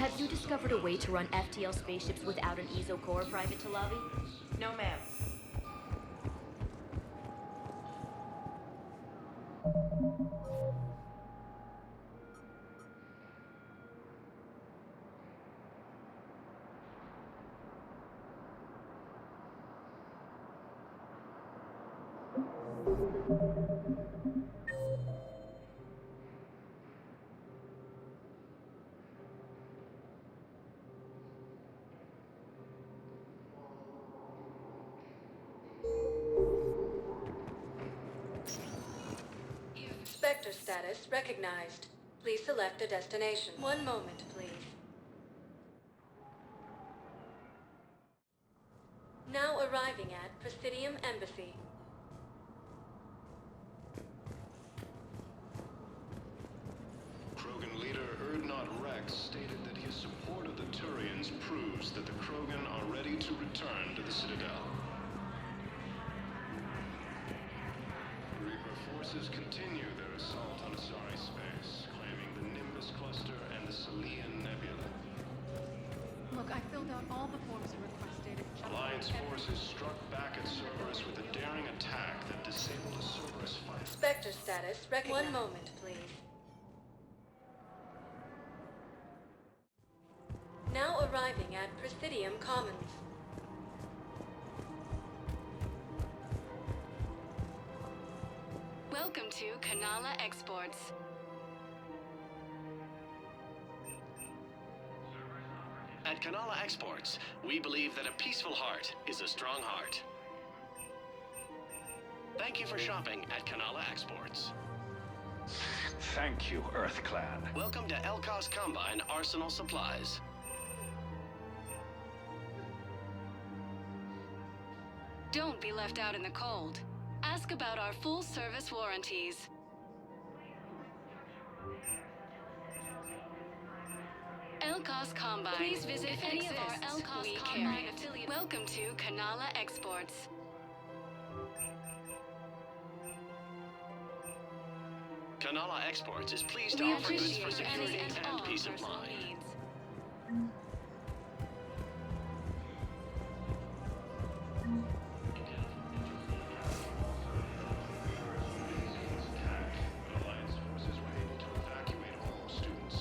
Have you discovered a way to run FTL spaceships without an EZO core, Private Talavi? No, ma'am. Spectre status recognized. Please select a destination. One moment, please. Now arriving at Presidium Embassy. Krogan leader Erdnot Rex stated that his support of the Turians proves that the Krogan are ready to return to the Citadel. Reaper forces continue their assault on Asari space, claiming the Nimbus cluster and the Selian Nebula. Look, I filled out all the forms you requested. Alliance forces struck back at Cerberus with a daring attack that disabled a Cerberus fighter. Spectre status recognized. One moment, please. Now arriving at Presidium Commons. Welcome to Kanala Exports. At Kanala Exports, we believe that a peaceful heart is a strong heart. Thank you for shopping at Kanala Exports. Thank you, Earth Clan. Welcome to Elkos Combine Arsenal Supplies. Don't be left out in the cold. Ask about our full-service warranties. Elkos Combine. Please visit any of our Elkos Combine affiliates. Welcome to Kanala Exports. Kanala Exports is pleased to We offer goods for appreciate security any and and all peace of personal mind. needs. Alliance forces were able to evacuate all students.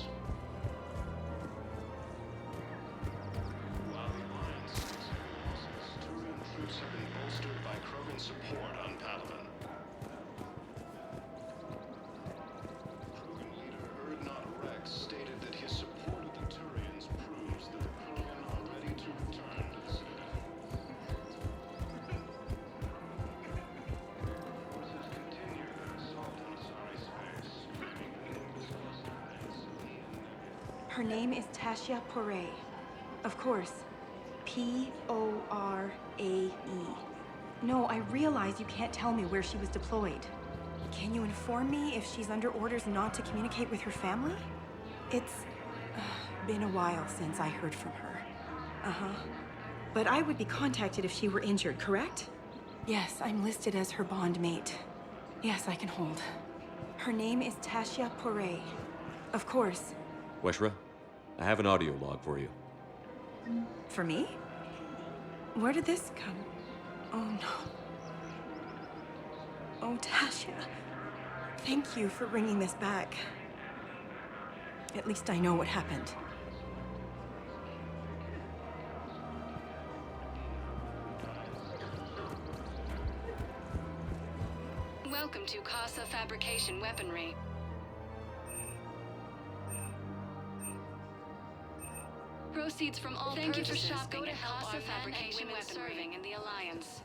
While the Alliance makes heavy losses, Turian troops have been bolstered by Krogan support on Palaven. Krogan leader Erdnot Rex stated that his support of the Turians proves that the Krogan are ready to return to the Citadel. Forces continue their assault on Asari space, claiming the Nimbus cluster and Selian Nebula. Her name is Tasha Poray. Of course. P-O-R-A-E. No, I realize you can't tell me where she was deployed. Can you inform me if she's under orders not to communicate with her family? It's been a while since I heard from her. Uh-huh. But I would be contacted if she were injured, correct? Yes, I'm listed as her bond mate. Yes, I can hold. Her name is Tasha Poray. Of course. Weshra, I have an audio log for you. For me? Where did this come? Oh, no. Oh, Tasha. Thank you for bringing this back. At least I know what happened. Welcome to Casa Fabrication Weaponry. Proceeds from all Thank you for purchases shopping go to at help Casa our Fabrication men and women Weaponry. serving in the Alliance.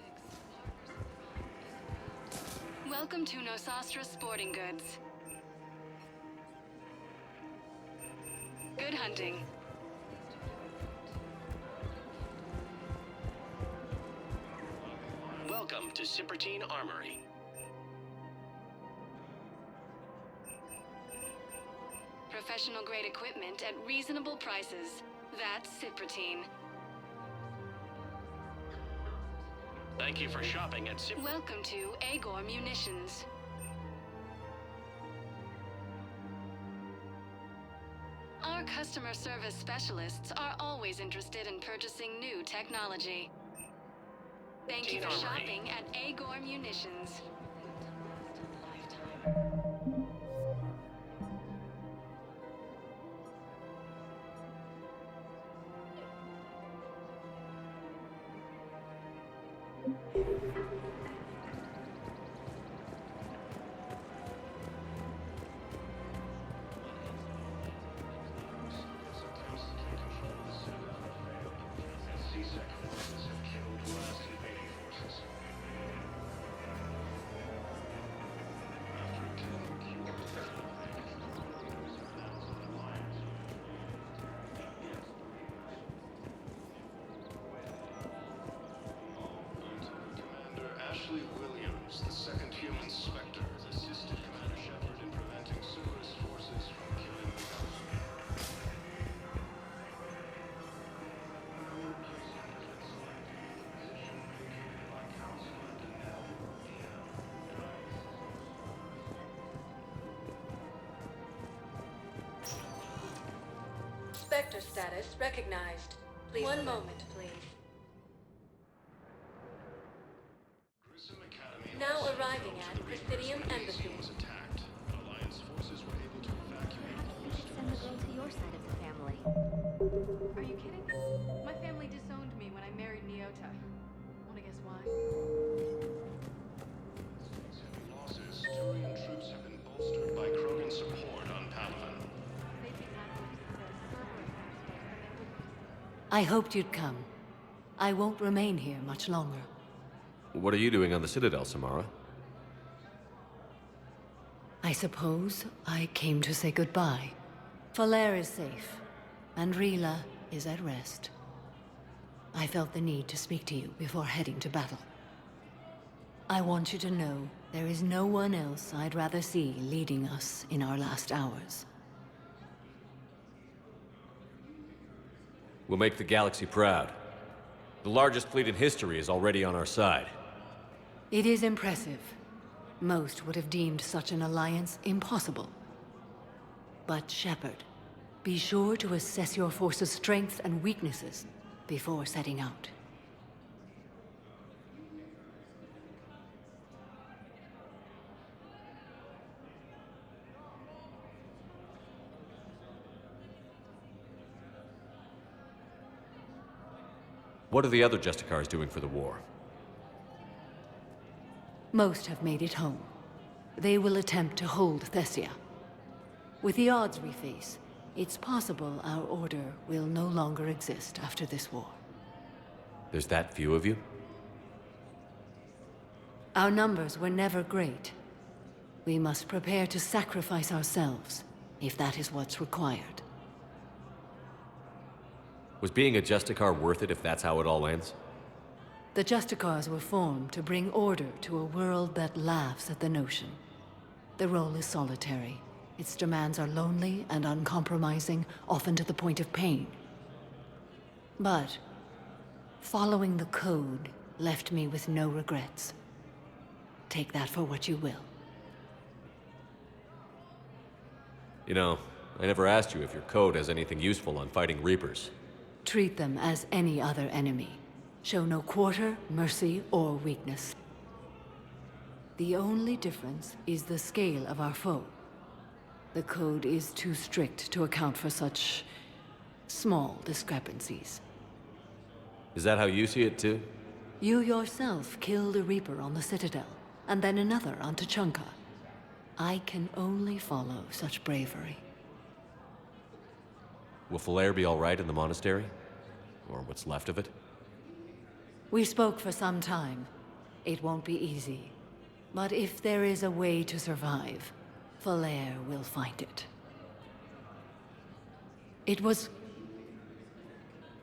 Welcome to Nosastra Sporting Goods. Good hunting. Welcome to Cipertine Armory. Professional grade equipment at reasonable prices. That's Cipertine. Thank you for shopping at Cipertine. Welcome to Agor Munitions. customer service specialists are always interested in purchasing new technology. Thank you for shopping at Agor Munitions. Ashley Williams, the second human Spectre, assisted Commander Shepard in preventing Cerberus forces from killing the Council. Spectre status recognized. Please. One moment, please. Grissom Academy Now also arriving fell at to the Reaper's Presidium base Embassy. and was attacked. Alliance forces were able to evacuate all the Send the girl to your side of the family. Are you kidding? My family disowned me when I married Neota. Wanna guess why? heavy losses. Turian troops have been bolstered by Krogan support on Palaven. They'd be happy to see their Cerberus exposed, but they wouldn't. I hoped you'd come. I won't remain here much longer. What are you doing on the Citadel, Samara? I suppose I came to say goodbye. Falair is safe, and Rila is at rest. I felt the need to speak to you before heading to battle. I want you to know there is no one else I'd rather see leading us in our last hours. We'll make the galaxy proud. The largest fleet in history is already on our side. It is impressive. Most would have deemed such an alliance impossible. But Shepard, be sure to assess your force's strengths and weaknesses before setting out. What are the other Justicars doing for the war? Most have made it home. They will attempt to hold Thessia. With the odds we face, it's possible our order will no longer exist after this war. There's that few of you? Our numbers were never great. We must prepare to sacrifice ourselves, if that is what's required. Was being a Justicar worth it if that's how it all ends? The Justicars were formed to bring order to a world that laughs at the notion. The role is solitary. Its demands are lonely and uncompromising, often to the point of pain. But following the code left me with no regrets. Take that for what you will. You know, I never asked you if your code has anything useful on fighting Reapers. Treat them as any other enemy. Show no quarter, mercy, or weakness. The only difference is the scale of our foe. The code is too strict to account for such small discrepancies. Is that how you see it too? You yourself killed a Reaper on the Citadel, and then another on Tuchanka. I can only follow such bravery. Will Falair be all right in the monastery? Or what's left of it? We spoke for some time. It won't be easy. But if there is a way to survive, Falair will find it. It was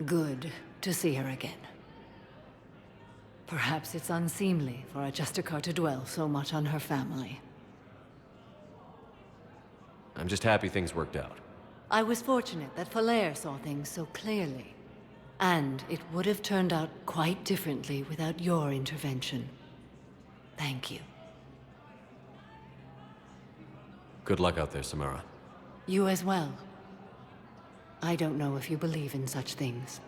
good to see her again. Perhaps it's unseemly for a Justicar to dwell so much on her family. I'm just happy things worked out. I was fortunate that Falair saw things so clearly. And it would have turned out quite differently without your intervention. Thank you. Good luck out there, Samara. You as well. I don't know if you believe in such things,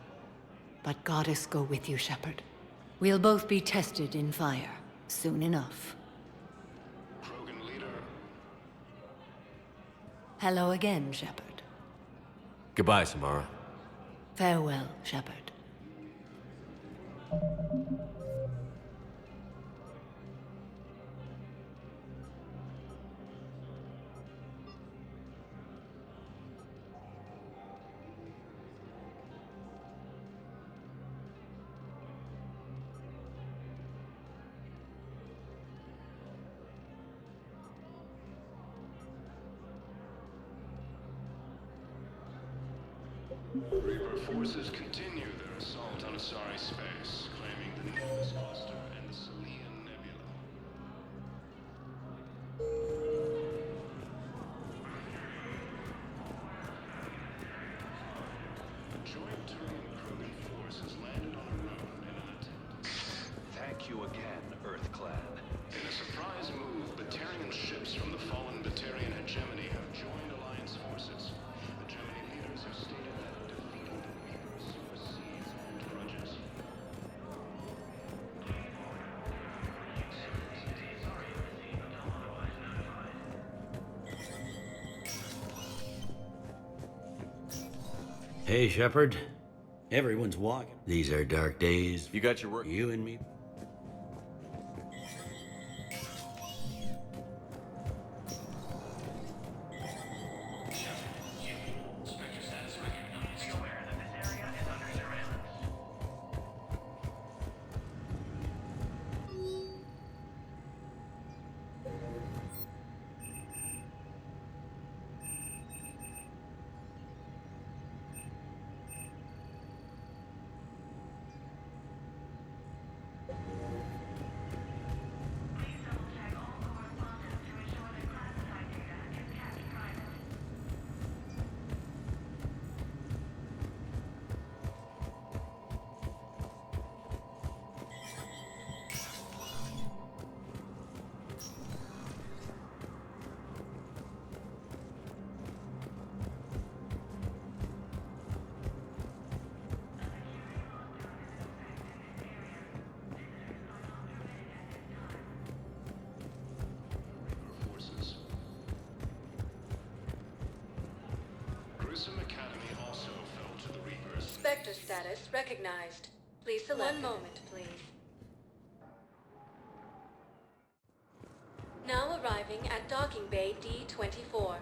but Goddess go with you, Shepard. We'll both be tested in fire, soon enough. Krogan leader. Hello again, Shepard. Goodbye, Samara. Farewell, Shepard. Reaper forces continue their assault on Asari space, claiming the Neos cluster and the Selian Nebula. A joint Turian-Krogan force has landed on Arun in an attempt. Thank you again, Earth Clan. In a surprise move, Batarian ships from the fallen Batarian hegemony have joined Alliance forces. The Gemini leaders have stated that defeating the Reapers supersedes old grudges. Hey, Shepard. Everyone's walking. These are dark days. You got your work. You and me. Forces. Grissom Academy also fell to the Reapers. Spectre status recognized. Please select. One moment, please. Now arriving at docking bay D-24.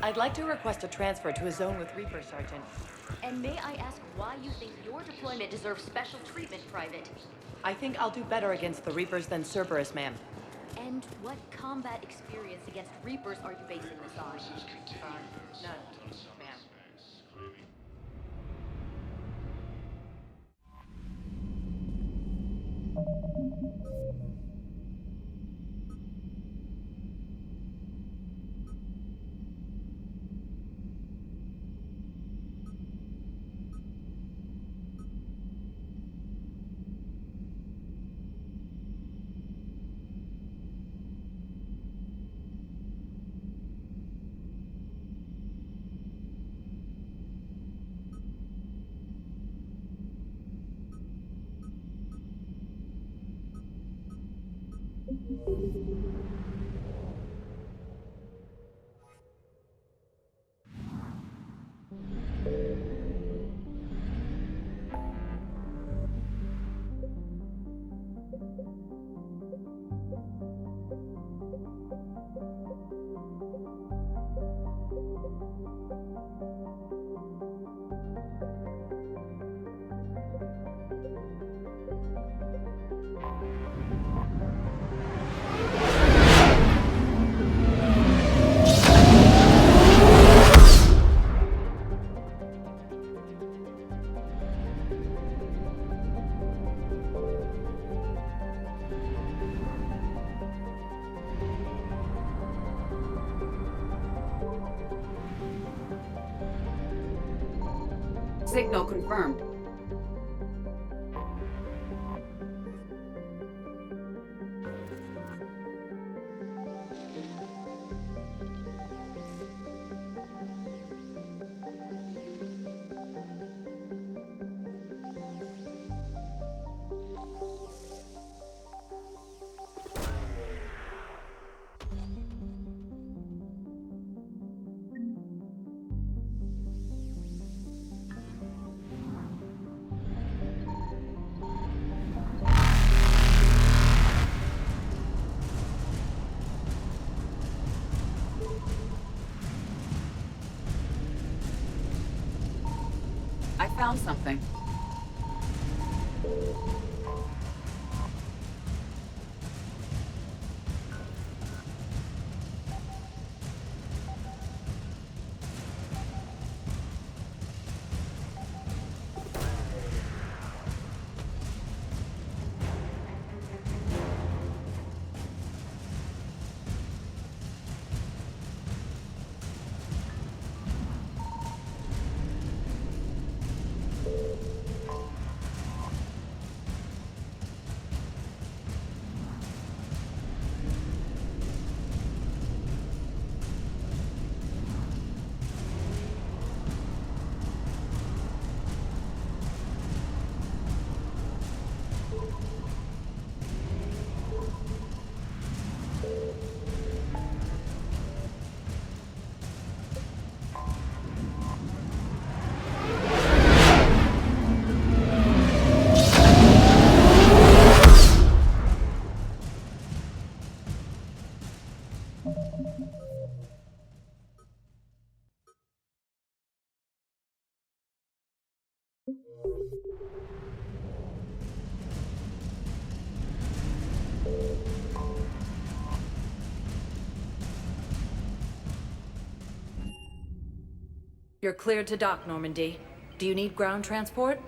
I'd like to request a transfer to a zone with Reaper, Sergeant. And may I ask why you think your deployment deserves special treatment, Private? I think I'll do better against the Reapers than Cerberus, ma'am. And what combat experience against Reapers are you basing this on? Forces continue their assault none, on Asari ma'am. space, claiming Signal confirmed. found something. You're cleared to dock, Normandy. Do you need ground transport?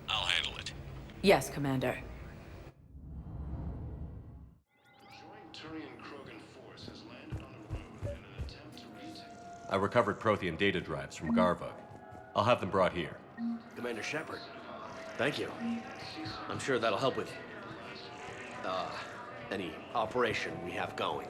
I'll handle it. Yes, Commander. Joint Turian-Krogan force has landed on the road in an attempt to retake. I recovered Prothean data drives from Garvug. I'll have them brought here. Commander Shepard, thank you. I'm sure that'll help with any operation we have going.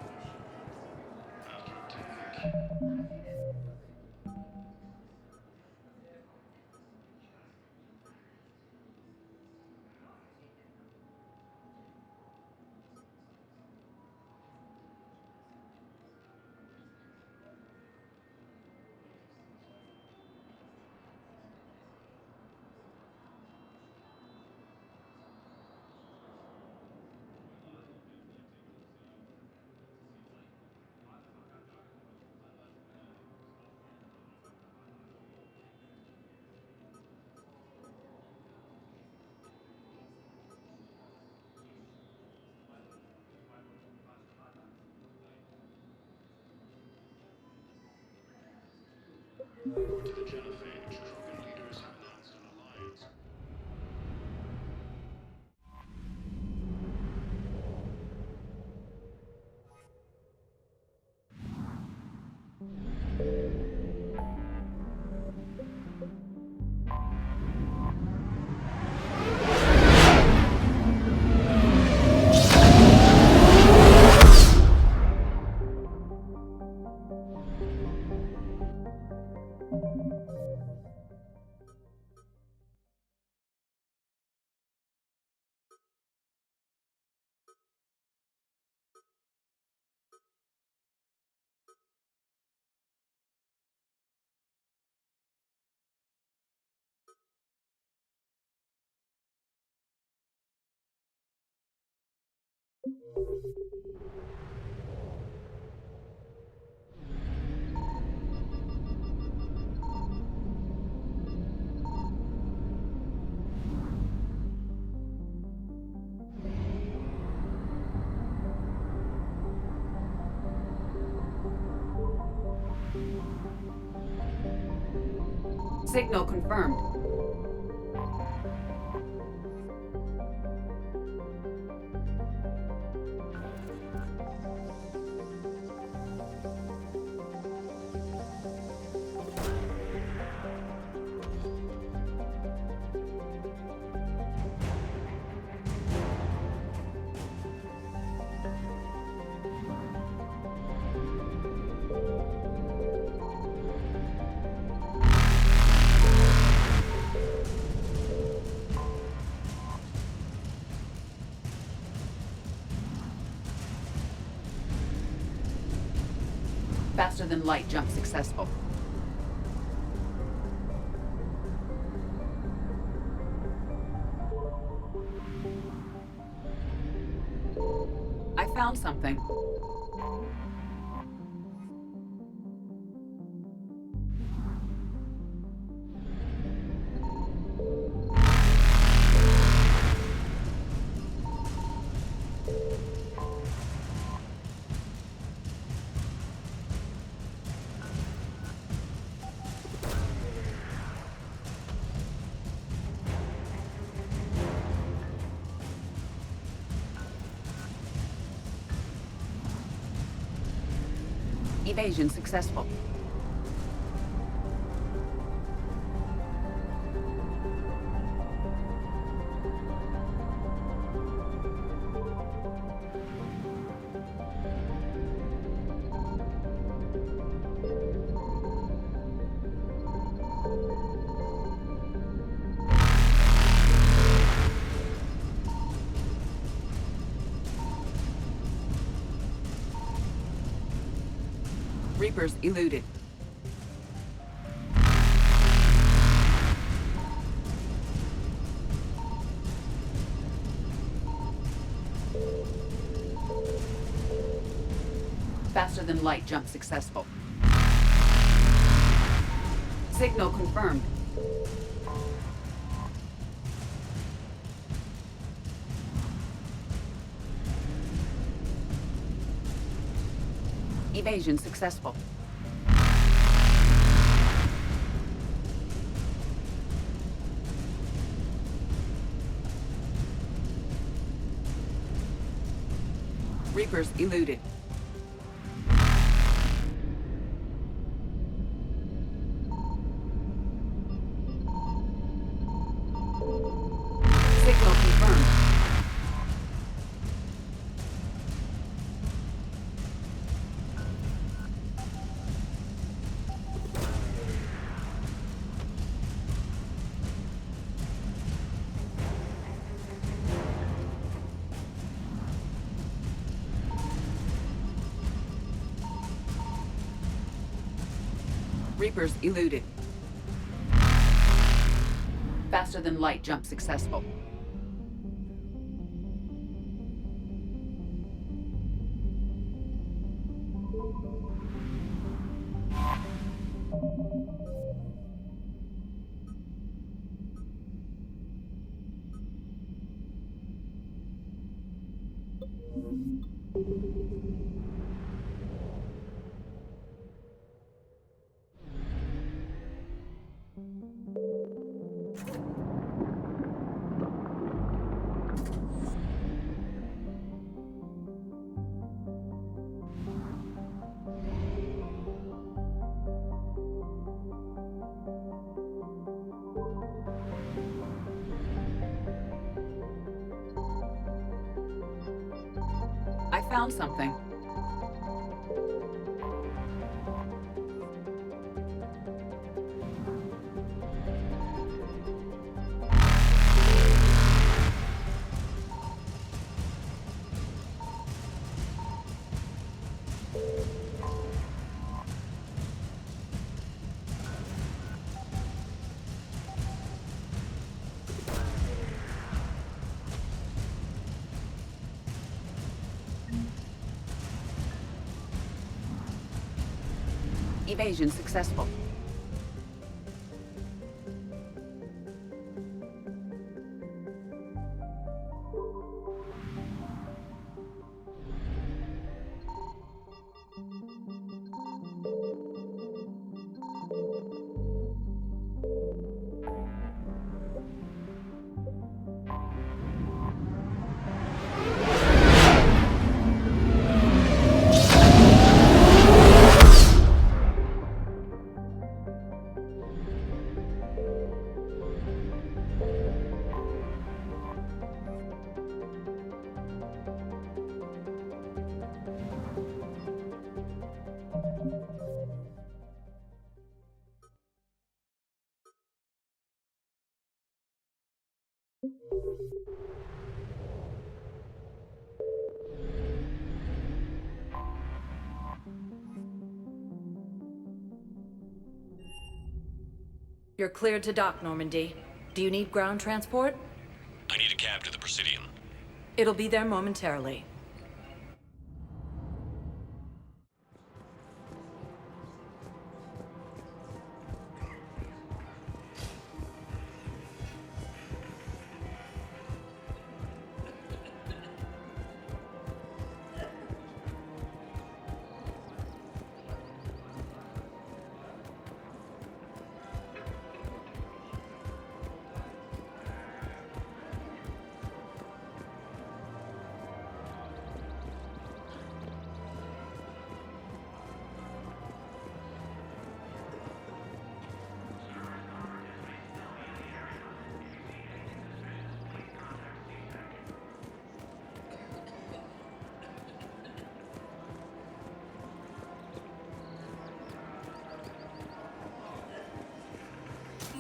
According to the Genophage, Krogan leaders have announced an alliance. Signal confirmed. Faster than light jump successful. I found something. Evasion successful. Reapers eluded. Faster than light jump successful. Signal confirmed. Evasion successful. Reapers eluded. Signal confirmed. Reapers eluded. Faster than light jump successful. I found something. Evasion successful. You're cleared to dock, Normandy. Do you need ground transport? I need a cab to the Presidium. It'll be there momentarily.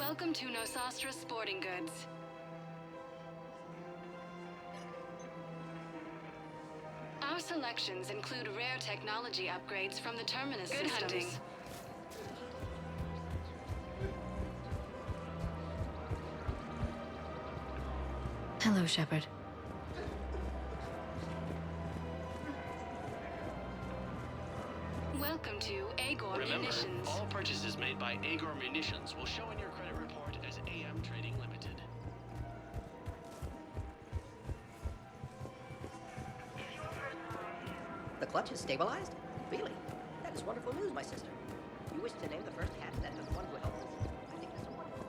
Welcome to Nosastra Sporting Goods. Our selections include rare technology upgrades from the Terminus Good systems. hunting. Hello, Shepard. Welcome to Agor Remember, Munitions. all purchases made by Agor Munitions will show in your credit report as AM Trading Limited. The clutch is stabilized? Really? That is wonderful news, my sister. You wish to name the first cat after the one who helped us? I think that's a wonderful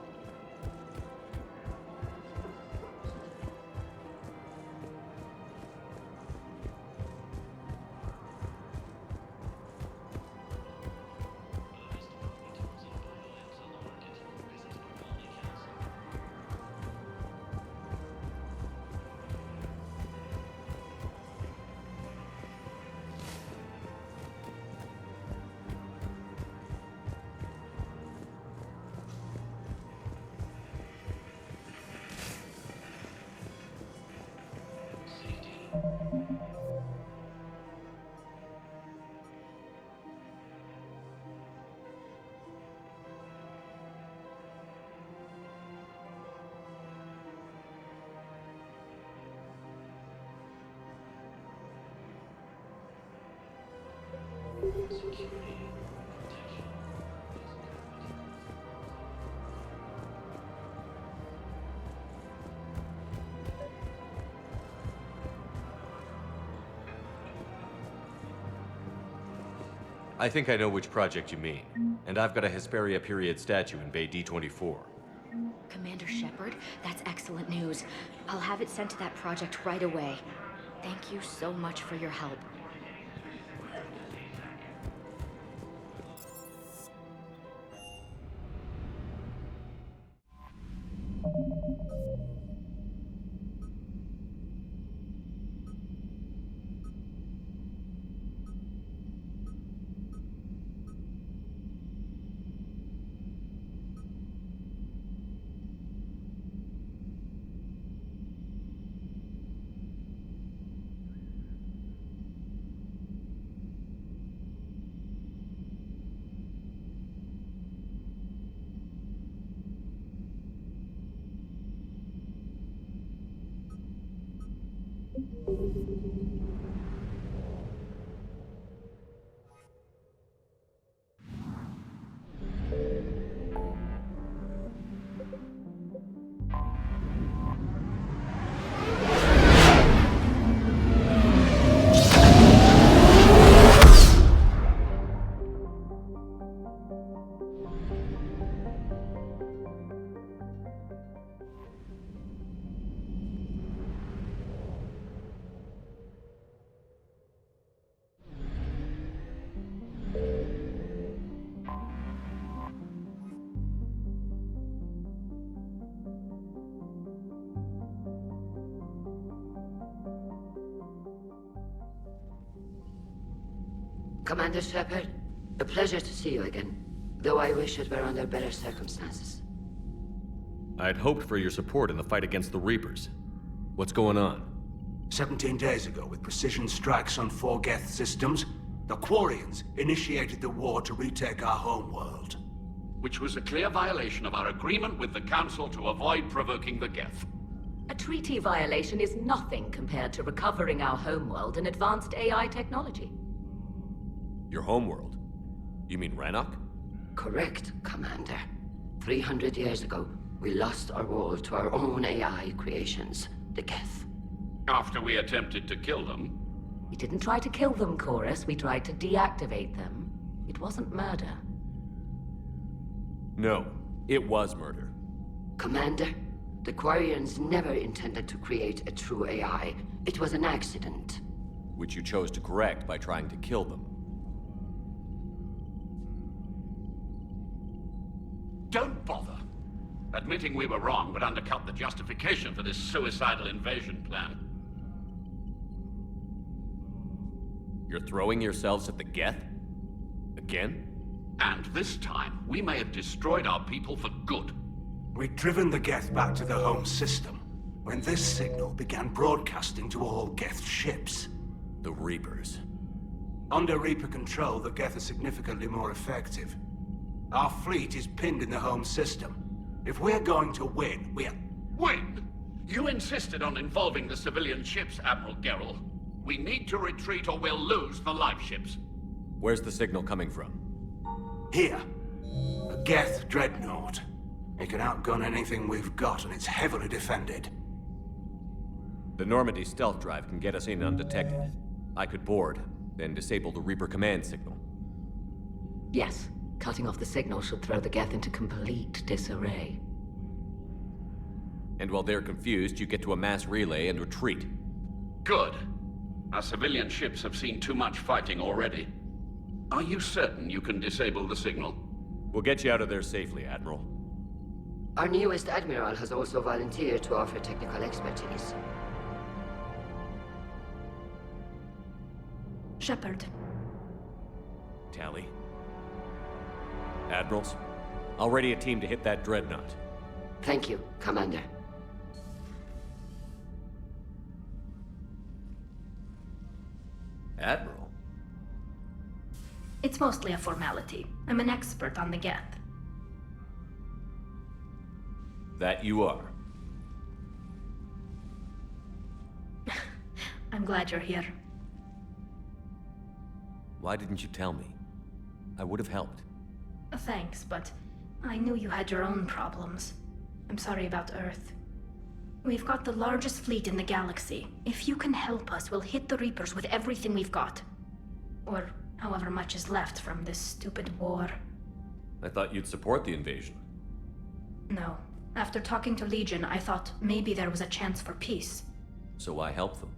I think I know which project you mean. And I've got a Hesperia period statue in Bay D24. Commander Shepard, that's excellent news. I'll have it sent to that project right away. Thank you so much for your help. Commander Shepard, a pleasure to see you again, though I wish it were under better circumstances. I'd hoped for your support in the fight against the Reapers. What's going on? 17 days ago, with precision strikes on 4 Geth systems, the Quarians initiated the war to retake our homeworld. Which was a clear violation of our agreement with the Council to avoid provoking the Geth. A treaty violation is nothing compared to recovering our homeworld and advanced AI technology. Your homeworld? You mean Rannoch? Correct, Commander. 300 years ago, we lost our world to our own AI creations, the Geth. After we attempted to kill them. We didn't try to kill them, Chorus. We tried to deactivate them. It wasn't murder. No, it was murder. Commander, the Quarians never intended to create a true AI. It was an accident. Which you chose to correct by trying to kill them. Don't bother. Admitting we were wrong would undercut the justification for this suicidal invasion plan. You're throwing yourselves at the Geth? Again? And this time, we may have destroyed our people for good. We'd driven the Geth back to the home system when this signal began broadcasting to all Geth ships. The Reapers. Under Reaper control, the Geth are significantly more effective. Our fleet is pinned in the home system. If we're going to win, Win? You insisted on involving the civilian ships, Admiral Gerrel. We need to retreat or we'll lose the live ships. Where's the signal coming from? Here. A Geth dreadnought. It can outgun anything we've got, and it's heavily defended. The Normandy stealth drive can get us in undetected. I could board, then disable the Reaper command signal. Yes. Cutting off the signal should throw the Geth into complete disarray. And while they're confused, you get to a mass relay and retreat. Good. Our civilian ships have seen too much fighting already. Are you certain you can disable the signal? We'll get you out of there safely, Admiral. Our newest Admiral has also volunteered to offer technical expertise. Shepard. Tali. Admirals, I'll ready a team to hit that dreadnought. Thank you, Commander. Admiral? It's mostly a formality. I'm an expert on the Geth. That you are. I'm glad you're here. Why didn't you tell me? I would have helped. Thanks, but I knew you had your own problems. I'm sorry about Earth. We've got the largest fleet in the galaxy. If you can help us, we'll hit the Reapers with everything we've got. Or however much is left from this stupid war. I thought you'd support the invasion. No. After talking to Legion, I thought maybe there was a chance for peace. So why help them?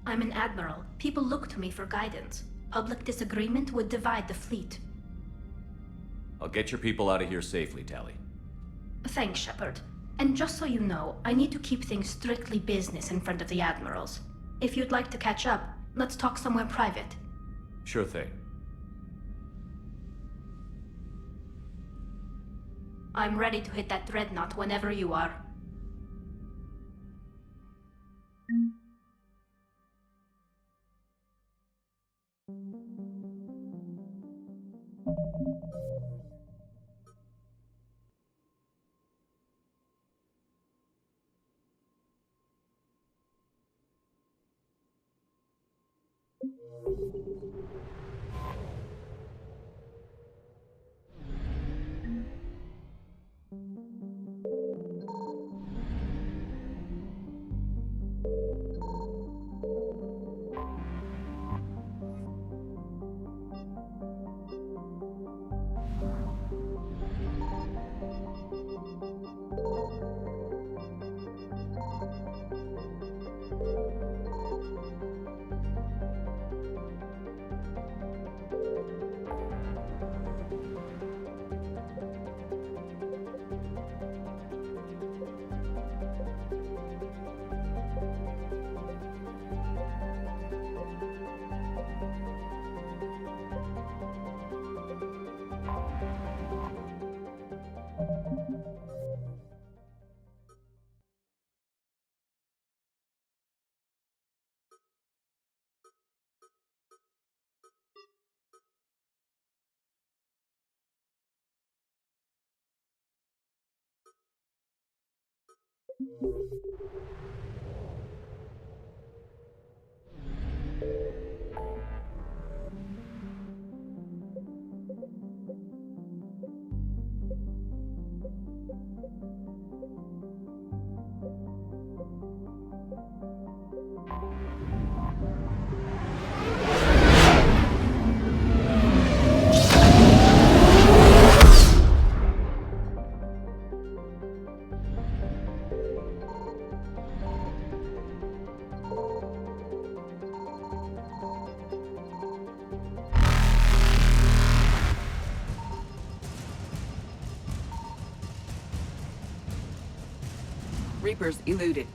I'm an admiral. People look to me for guidance. Public disagreement would divide the fleet. I'll get your people out of here safely, Tali. Thanks, Shepard. And just so you know, I need to keep things strictly business in front of the admirals. If you'd like to catch up, let's talk somewhere private. Sure thing. I'm ready to hit that dreadnought whenever you are. Reapers eluded.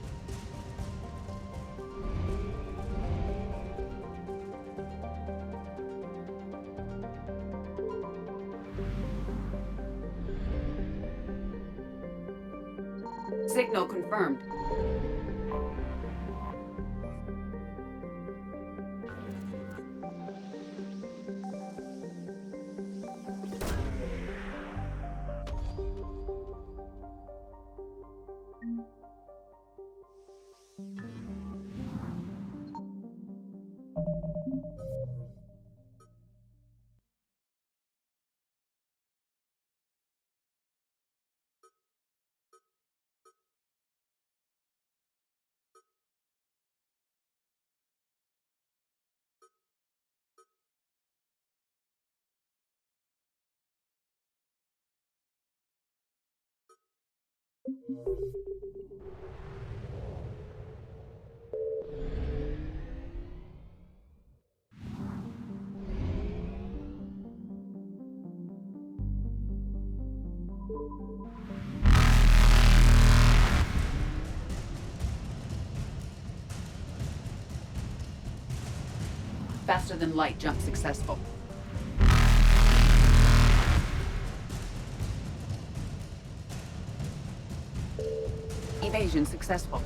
Signal confirmed. Faster than light jump successful. Evasion successful.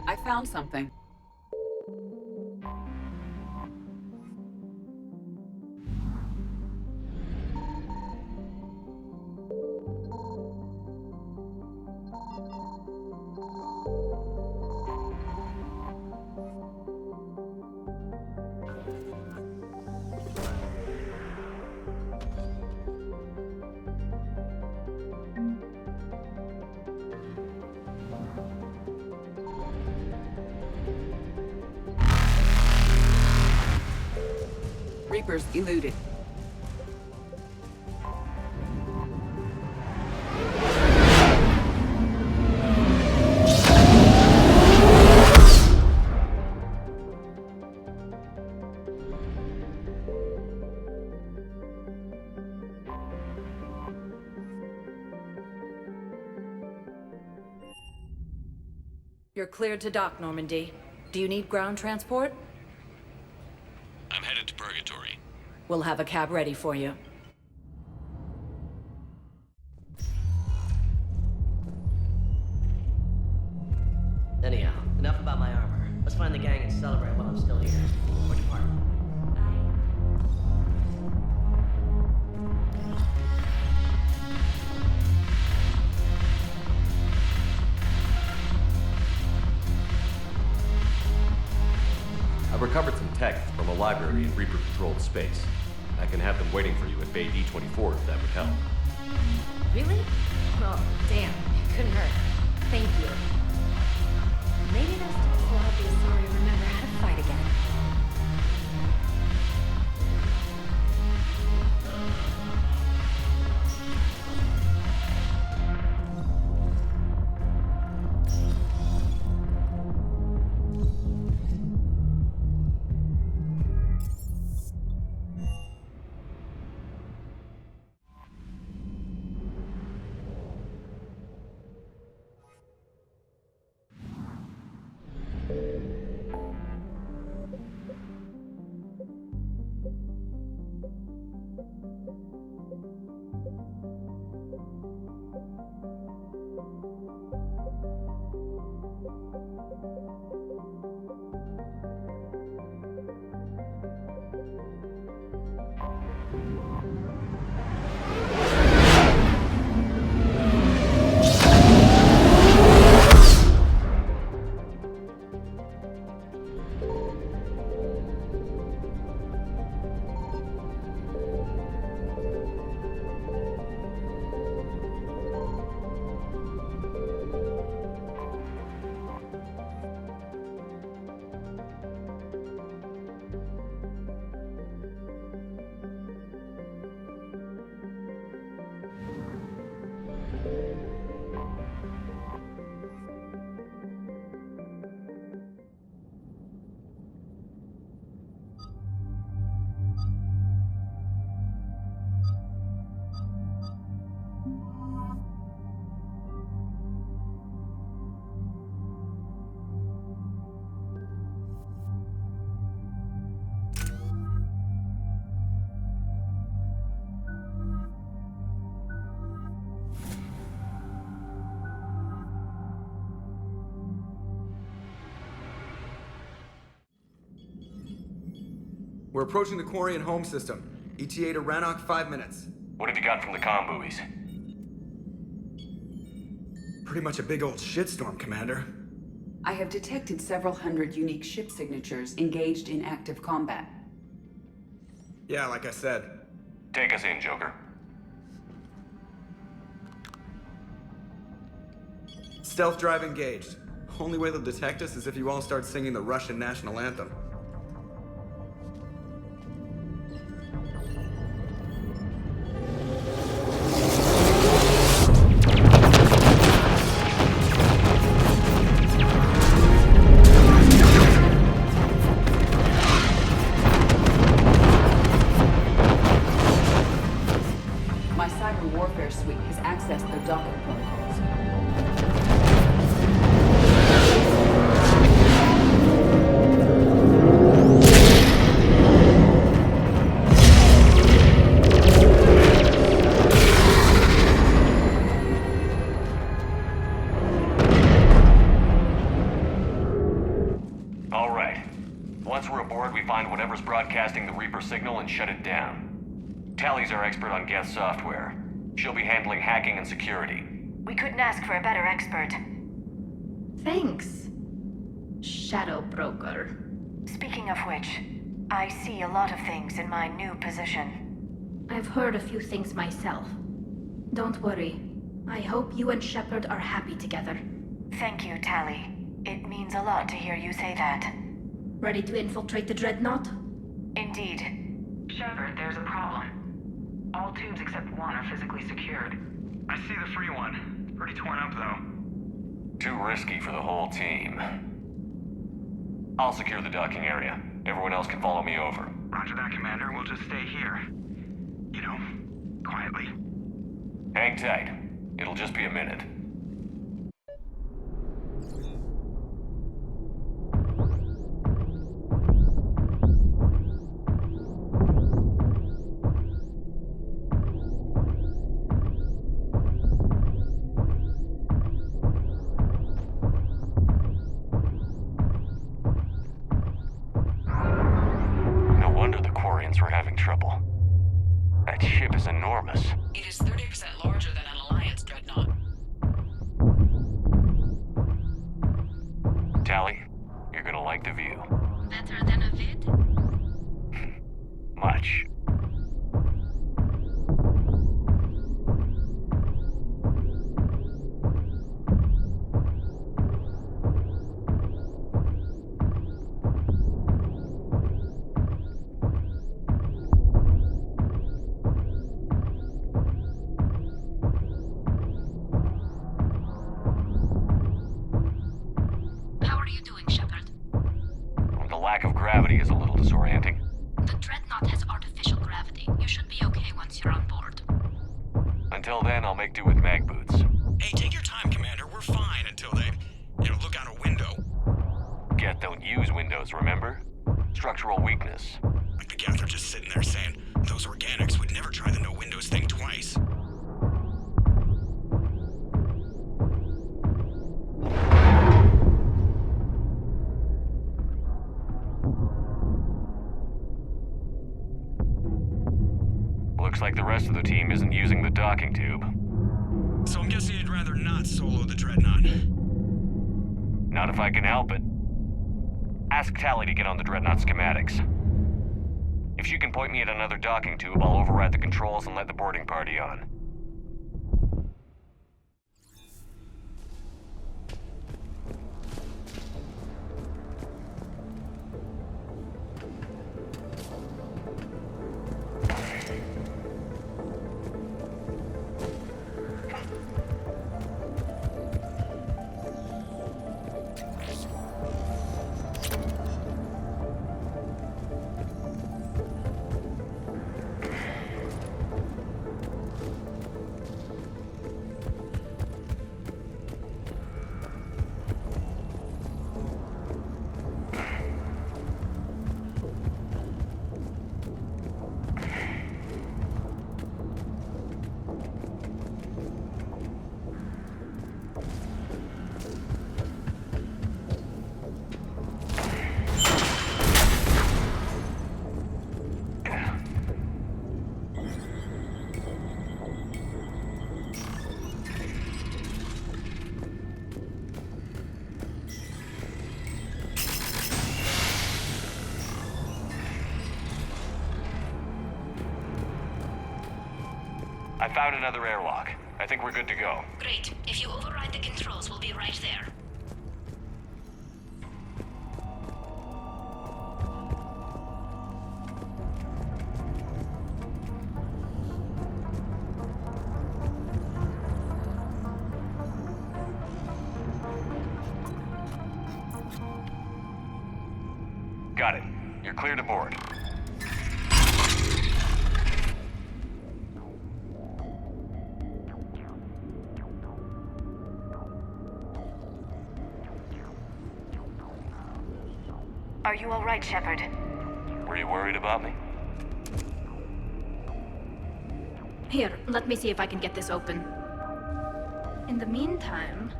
I found something. Reapers eluded. You're cleared to dock, Normandy. Do you need ground transport? I'm headed to Purgatory. We'll have a cab ready for you. Anyhow, enough about my armor. Let's find the gang and celebrate while I'm still here. Or depart. I recovered some tech from a library in Reaper-controlled space. I can have them waiting for you at Bay D-24 if that would help. Really? Oh, damn. It couldn't hurt. Thank you. Maybe those types will help the Asari remember how to fight again. We're approaching the Quarian home system. ETA to Rannoch, 5 minutes. What have you got from the comm buoys? Pretty much a big old shitstorm, Commander. I have detected several hundred unique ship signatures engaged in active combat. Yeah, like I said. Take us in, Joker. Stealth drive engaged. Only way they'll detect us is if you all start singing the Russian national anthem. My cyber warfare suite has accessed their docking protocols. All right. Once we're aboard, we find whatever's broadcasting the Reaper signal and shut it down. Tally's our expert on Geth software. She'll be handling hacking and security. We couldn't ask for a better expert. Thanks, Shadow Broker. Speaking of which, I see a lot of things in my new position. I've heard a few things myself. Don't worry. I hope you and Shepard are happy together. Thank you, Tally. It means a lot to hear you say that. Ready to infiltrate the Dreadnought? Indeed. Shepard, there's a problem. All tubes except one are physically secured. I see the free one. It's pretty torn up, though. Too risky for the whole team. I'll secure the docking area. Everyone else can follow me over. Roger that, Commander. We'll just stay here. You know, quietly. Hang tight. It'll just be a minute. We're having trouble. That ship is enormous. It is 30% larger than an Alliance dreadnought. Tally, you're gonna like the view. Better than a vid? Much. Lack of gravity is a little disorienting. The Dreadnought has artificial gravity. You should be okay once you're on board. Until then, I'll make do with mag boots. Hey, take your time, Commander. We're fine until they, look out a window. Geth don't use windows, remember? Structural weakness. Like the Geth are just sitting there saying, those organics would never try the no windows thing twice. Looks like the rest of the team isn't using the docking tube. So I'm guessing you'd rather not solo the Dreadnought. Not if I can help it. Ask Tally to get on the Dreadnought schematics. If she can point me at another docking tube, I'll override the controls and let the boarding party on. I found another airlock. I think we're good to go. Great. If you override the controls, we'll be right there. Got it. You're clear to board. Are you all right, Shepard? Were you worried about me? Here, let me see if I can get this open. In the meantime,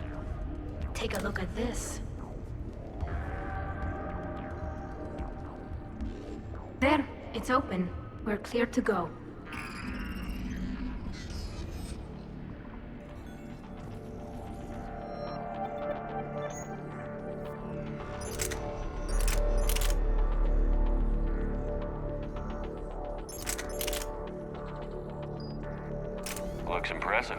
take a look at this. There, it's open. We're clear to go. Looks impressive.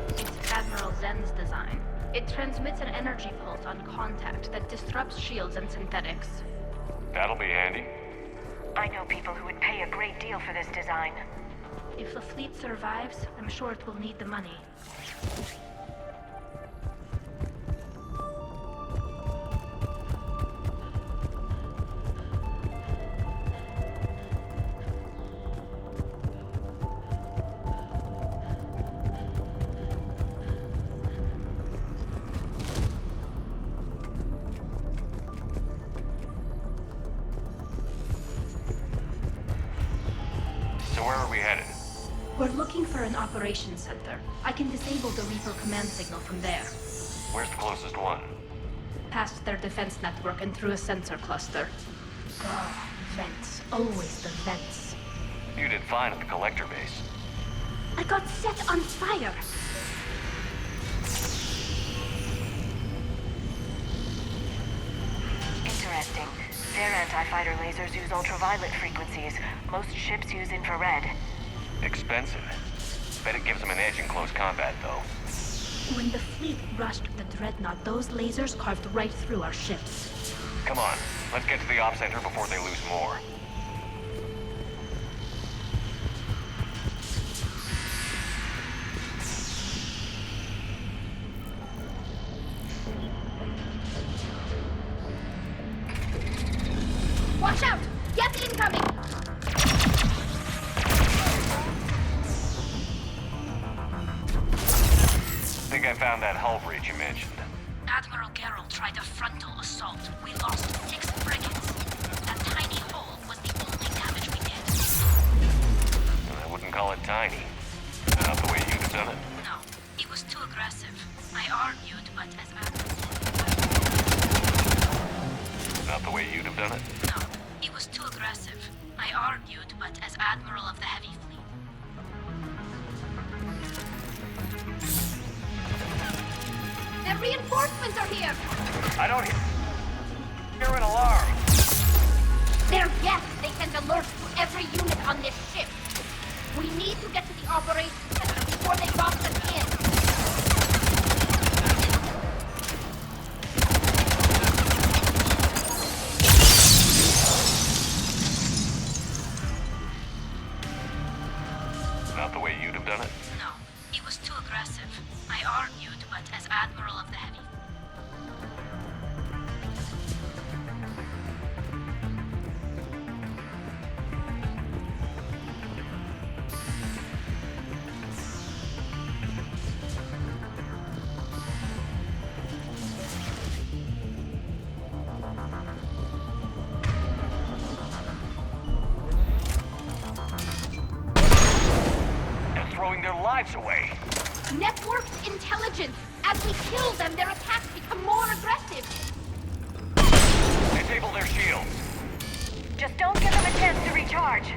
It's Admiral Zen's design. It transmits an energy pulse on contact that disrupts shields and synthetics. That'll be handy. I know people who would pay a great deal for this design. If the fleet survives, I'm sure it will need the money. Where are we headed? We're looking for an operations center. I can disable the Reaper command signal from there. Where's the closest one? Past their defense network and through a sensor cluster. Oh, vents. Always the vents. You did fine at the collector base. I got set on fire! Interesting. Their anti-fighter lasers use ultraviolet frequencies. Most ships use infrared. Expensive. Bet it gives them an edge in close combat, though. When the fleet rushed the Dreadnought, those lasers carved right through our ships. Come on, let's get to the op center before they lose more. Watch out! Get incoming! Think I found that hull breach you mentioned. Admiral Geralt tried a frontal assault. We lost 6 frigates. That tiny hole was the only damage we did. I wouldn't call it tiny. Not the way you'd have done it. No, it was too aggressive. I argued, but as Admiral... Not the way you'd have done it. No, it was too aggressive. I argued, but as Admiral of the Heavy Fleet. The reinforcements are here! I don't hear an alarm. They're yes! They sent alerts to every unit on this ship. We need to get to the operations center before they box us in. Not the way you'd have done it. No, it was too aggressive. I argued, but as Admiral of the Heavy. They're throwing their lives away. Networked intelligence! As we kill them, their attacks become more aggressive! Disable their shields. Just don't give them a chance to recharge.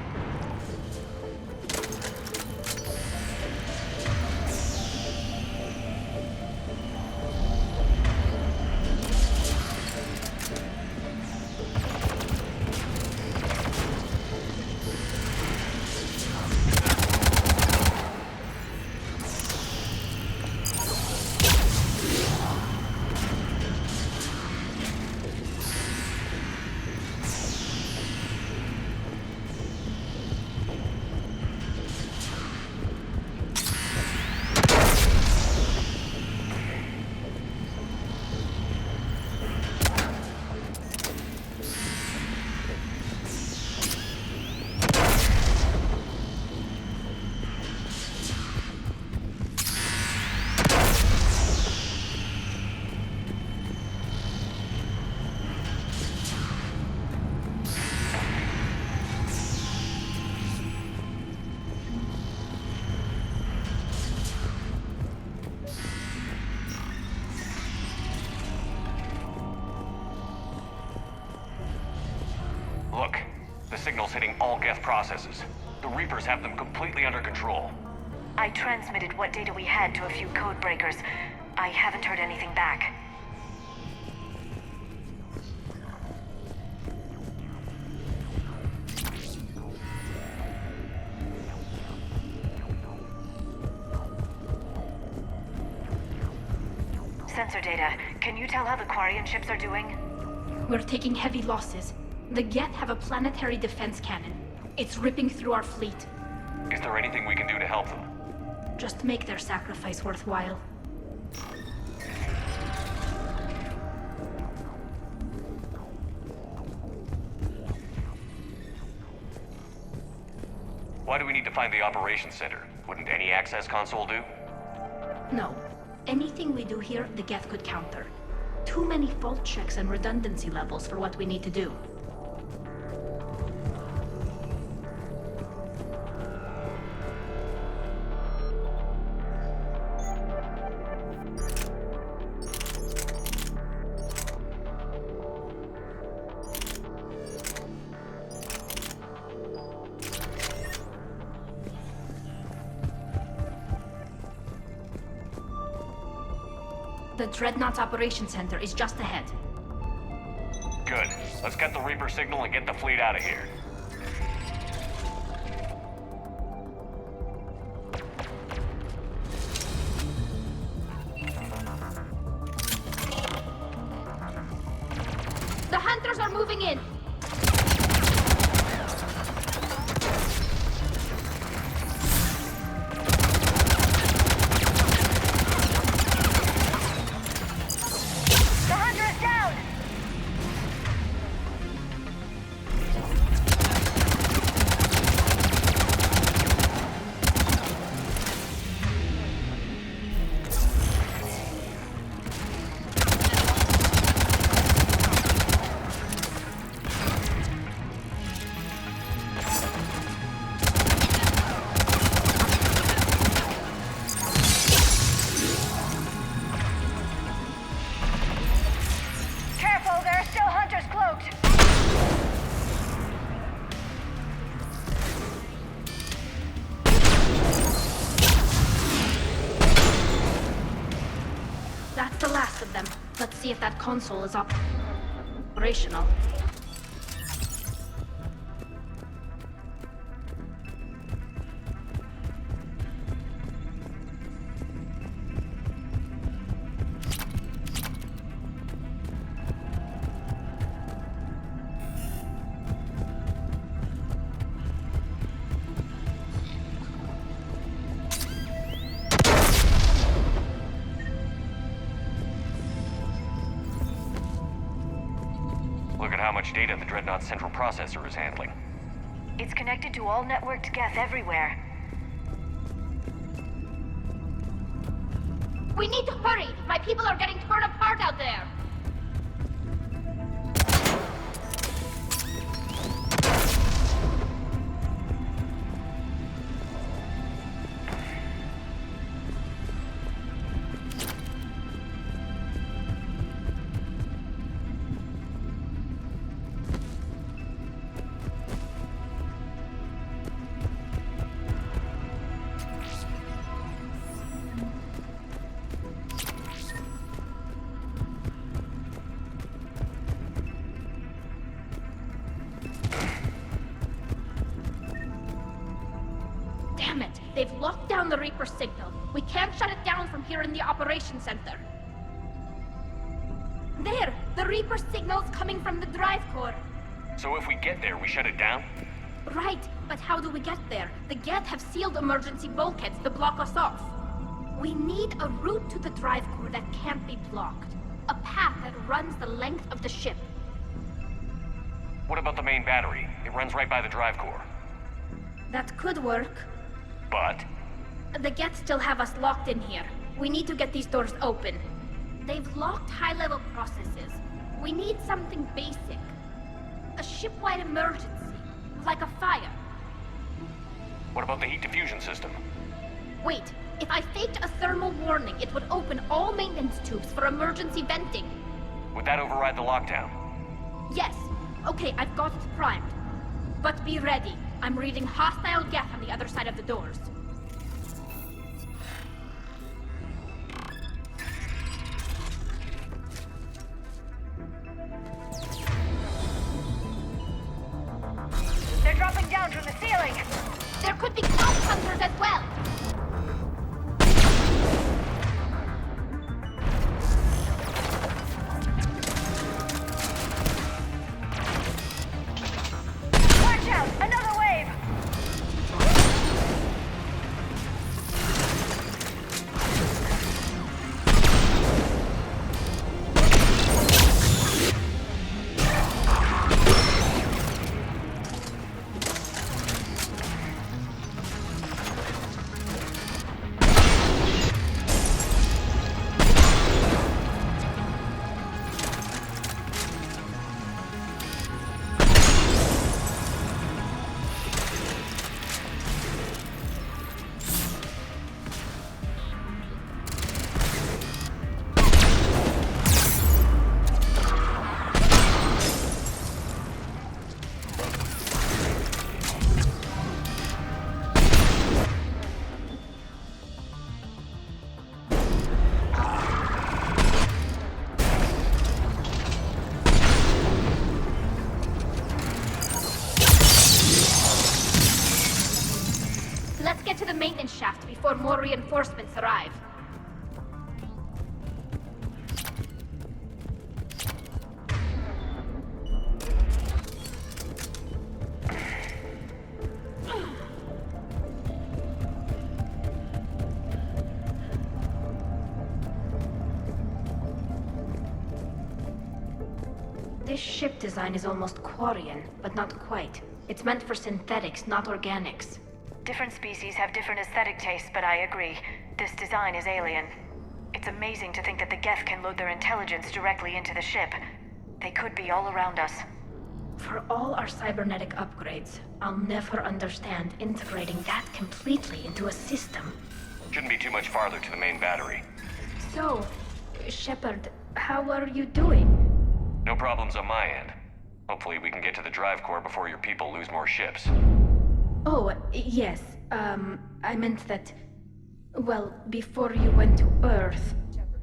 hitting all Geth processes. The Reapers have them completely under control. I transmitted what data we had to a few code breakers. I haven't heard anything back. Sensor data. Can you tell how the Quarian ships are doing? We're taking heavy losses. The Geth have a planetary defense cannon. It's ripping through our fleet. Is there anything we can do to help them? Just make their sacrifice worthwhile. Why do we need to find the operations center? Wouldn't any access console do? No. Anything we do here, the Geth could counter. Too many fault checks and redundancy levels for what we need to do. The Dreadnought's Operations Center is just ahead. Good. Let's get the Reaper signal and get the fleet out of here. The Hunters are moving in! Let's see if that console is operational. Look at how much data the Dreadnought's central processor is handling. It's connected to all networked Geth everywhere. We need to hurry! My people are getting torn apart out there! Damn it! They've locked down the Reaper signal. We can't shut it down from here in the Operations Center. There! The Reaper signal's coming from the drive core. So if we get there, we shut it down? Right, but how do we get there? The Geth have sealed emergency bulkheads to block us off. We need a route to the drive core that can't be blocked. A path that runs the length of the ship. What about the main battery? It runs right by the drive core. That could work. But? The Geth still have us locked in here. We need to get these doors open. They've locked high-level processes. We need something basic. A ship-wide emergency. Like a fire. What about the heat diffusion system? Wait, if I faked a thermal warning, it would open all maintenance tubes for emergency venting. Would that override the lockdown? Yes. Okay, I've got it primed. But be ready. I'm reading hostile Geth on the other side of the doors. They're dropping down from the ceiling! There could be cloud hunters as well! Watch out! Another wave! Let's get to the maintenance shaft before more reinforcements arrive. This ship design is almost Quarian, but not quite. It's meant for synthetics, not organics. Different species have different aesthetic tastes, but I agree. This design is alien. It's amazing to think that the Geth can load their intelligence directly into the ship. They could be all around us. For all our cybernetic upgrades, I'll never understand integrating that completely into a system. Shouldn't be too much farther to the main battery. So, Shepard, how are you doing? No problems on my end. Hopefully we can get to the drive core before your people lose more ships. Oh, yes. I meant that... Well, before you went to Earth... Shepard,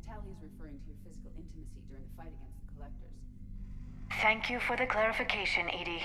Tali is referring to your physical intimacy during the fight against the Collectors. Thank you for the clarification, Edie.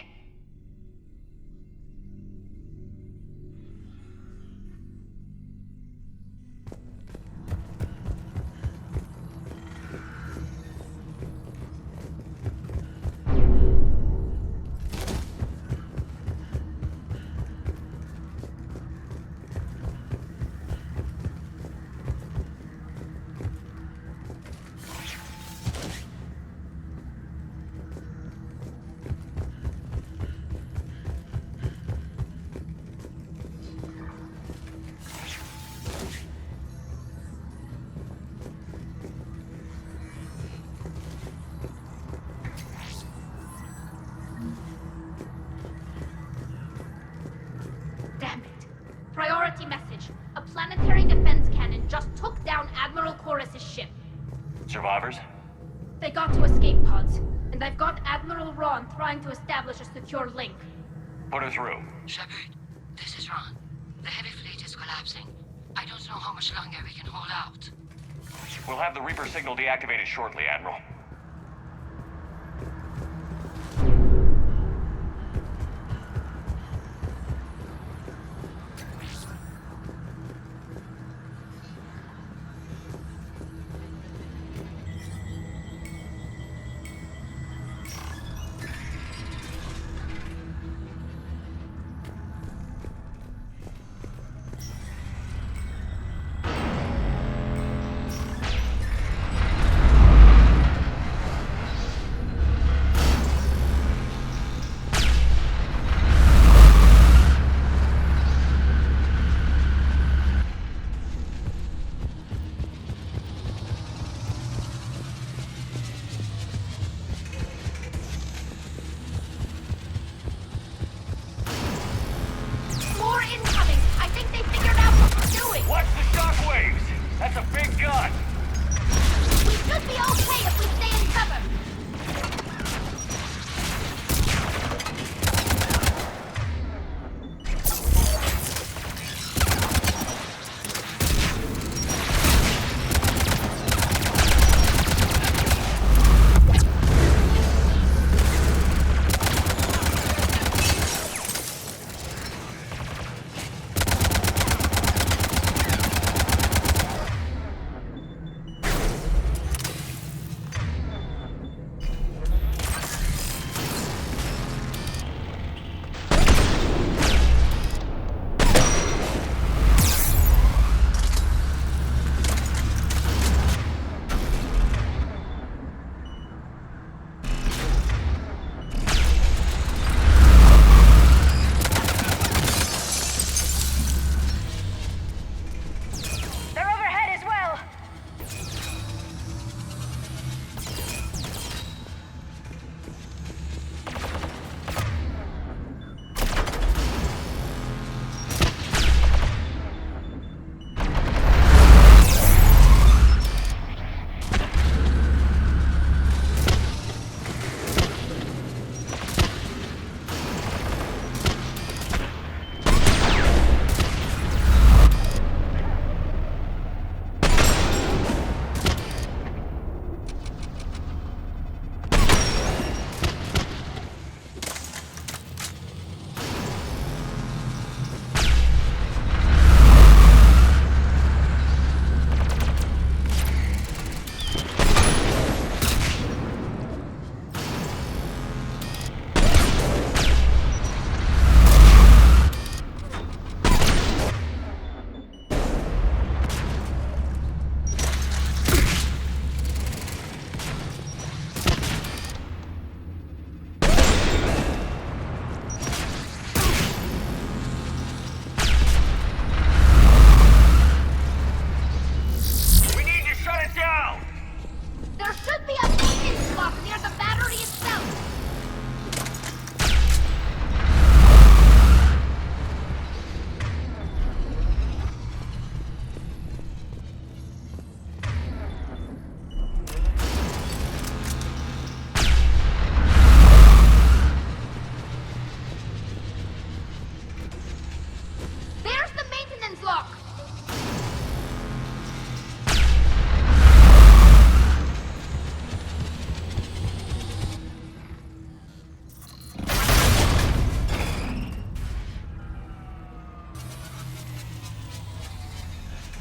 Damn it. Priority message. A planetary defense cannon just took down Admiral Chorus's ship. Survivors? They got to escape pods, and I've got Admiral Ron trying to establish a secure link. Put her through. Shepard, this is Ron. The heavy fleet is collapsing. I don't know how much longer we can hold out. We'll have the Reaper signal deactivated shortly, Admiral.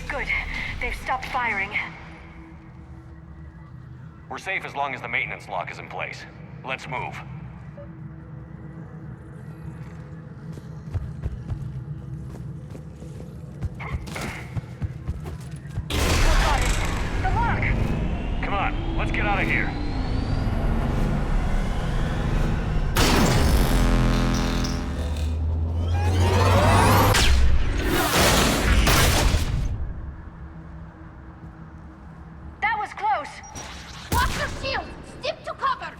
Good. They've stopped firing. We're safe as long as the maintenance lock is in place. Let's move. The lock! Come on, let's get out of here. That was close! Watch your shield! Stick to cover!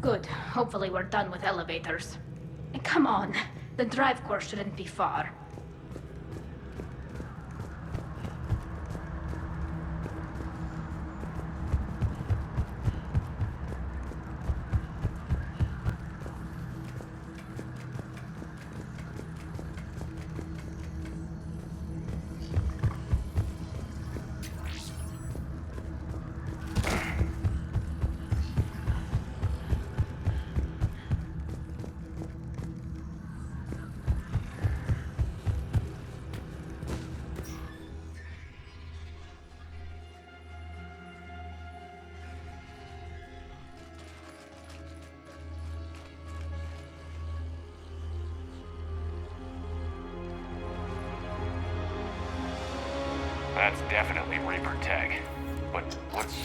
Good. Hopefully we're done with elevators. And come on, the drive course shouldn't be far. That's definitely Reaper tech. But what's...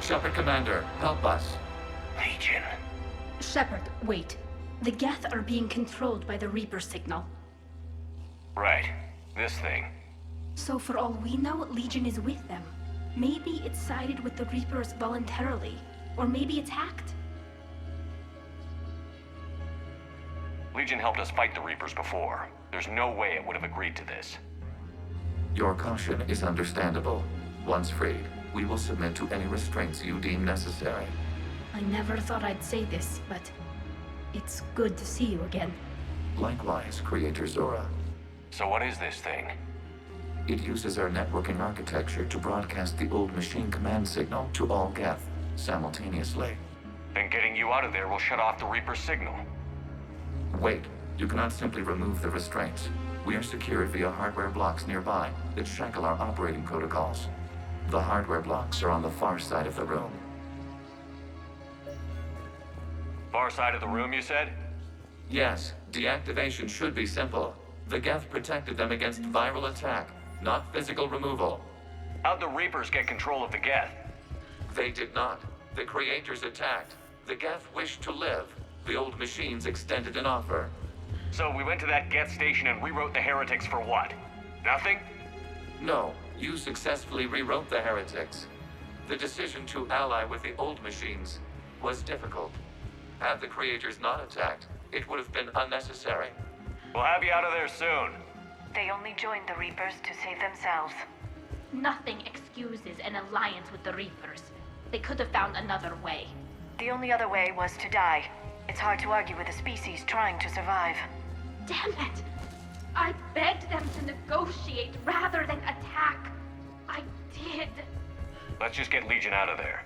Shepard Commander, help us. Legion. Shepard, wait. The Geth are being controlled by the Reaper signal. Right. This thing. So for all we know, Legion is with them. Maybe it sided with the Reapers voluntarily. Or maybe it's hacked. Legion helped us fight the Reapers before. There's no way it would have agreed to this. Your caution is understandable. Once freed, we will submit to any restraints you deem necessary. I never thought I'd say this, but it's good to see you again. Likewise, Creator Zora. So what is this thing? It uses our networking architecture to broadcast the old machine command signal to all Geth simultaneously. Then getting you out of there will shut off the Reaper signal. Wait, you cannot simply remove the restraints. We are secured via hardware blocks nearby that shackle our operating protocols. The hardware blocks are on the far side of the room. Far side of the room, you said? Yes, deactivation should be simple. The Geth protected them against viral attack, not physical removal. How'd the Reapers get control of the Geth? They did not. The Creators attacked. The Geth wished to live. The old machines extended an offer. So we went to that Geth station and rewrote the heretics for what? Nothing? No, you successfully rewrote the heretics. The decision to ally with the old machines was difficult. Had the Creators not attacked, it would have been unnecessary. We'll have you out of there soon. They only joined the Reapers to save themselves. Nothing excuses an alliance with the Reapers. They could have found another way. The only other way was to die. It's hard to argue with a species trying to survive. Damn it! I begged them to negotiate rather than attack. I did. Let's just get Legion out of there.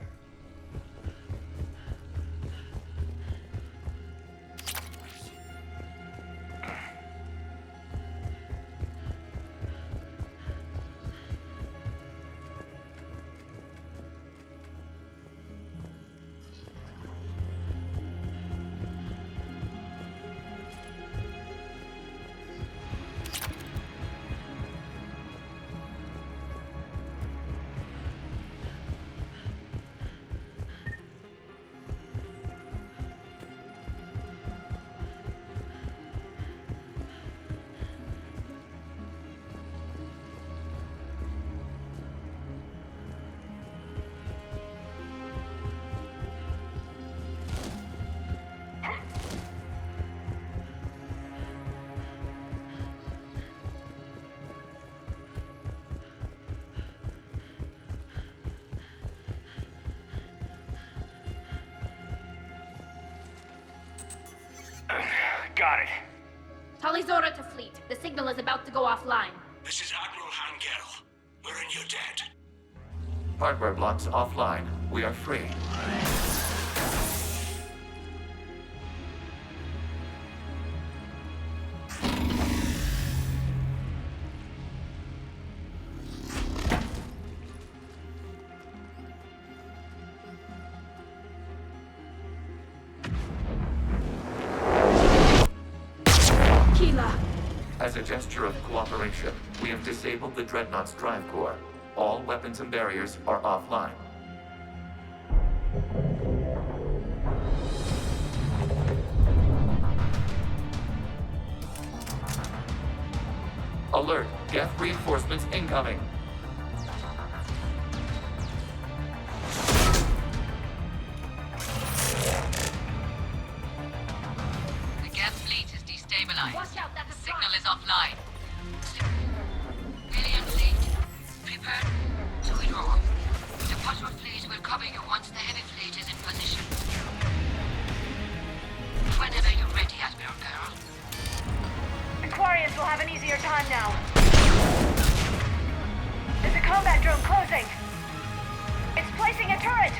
Got it. Talizora to fleet. The signal is about to go offline. This is Admiral Han Gerrel. We're in your debt. Hardware blocks offline. We are free. As a gesture of cooperation, we have disabled the Dreadnought's drive core. All weapons and barriers are offline. Alert, Geth reinforcements incoming. The Geth fleet is destabilized. Watch out, the signal is offline. Alien fleet, prepare to withdraw. The patrol fleet will cover you once the heavy fleet is in position. Whenever you're ready, Admiral Girl. Aquarius will have an easier time now. There's a combat drone closing. It's placing a turret.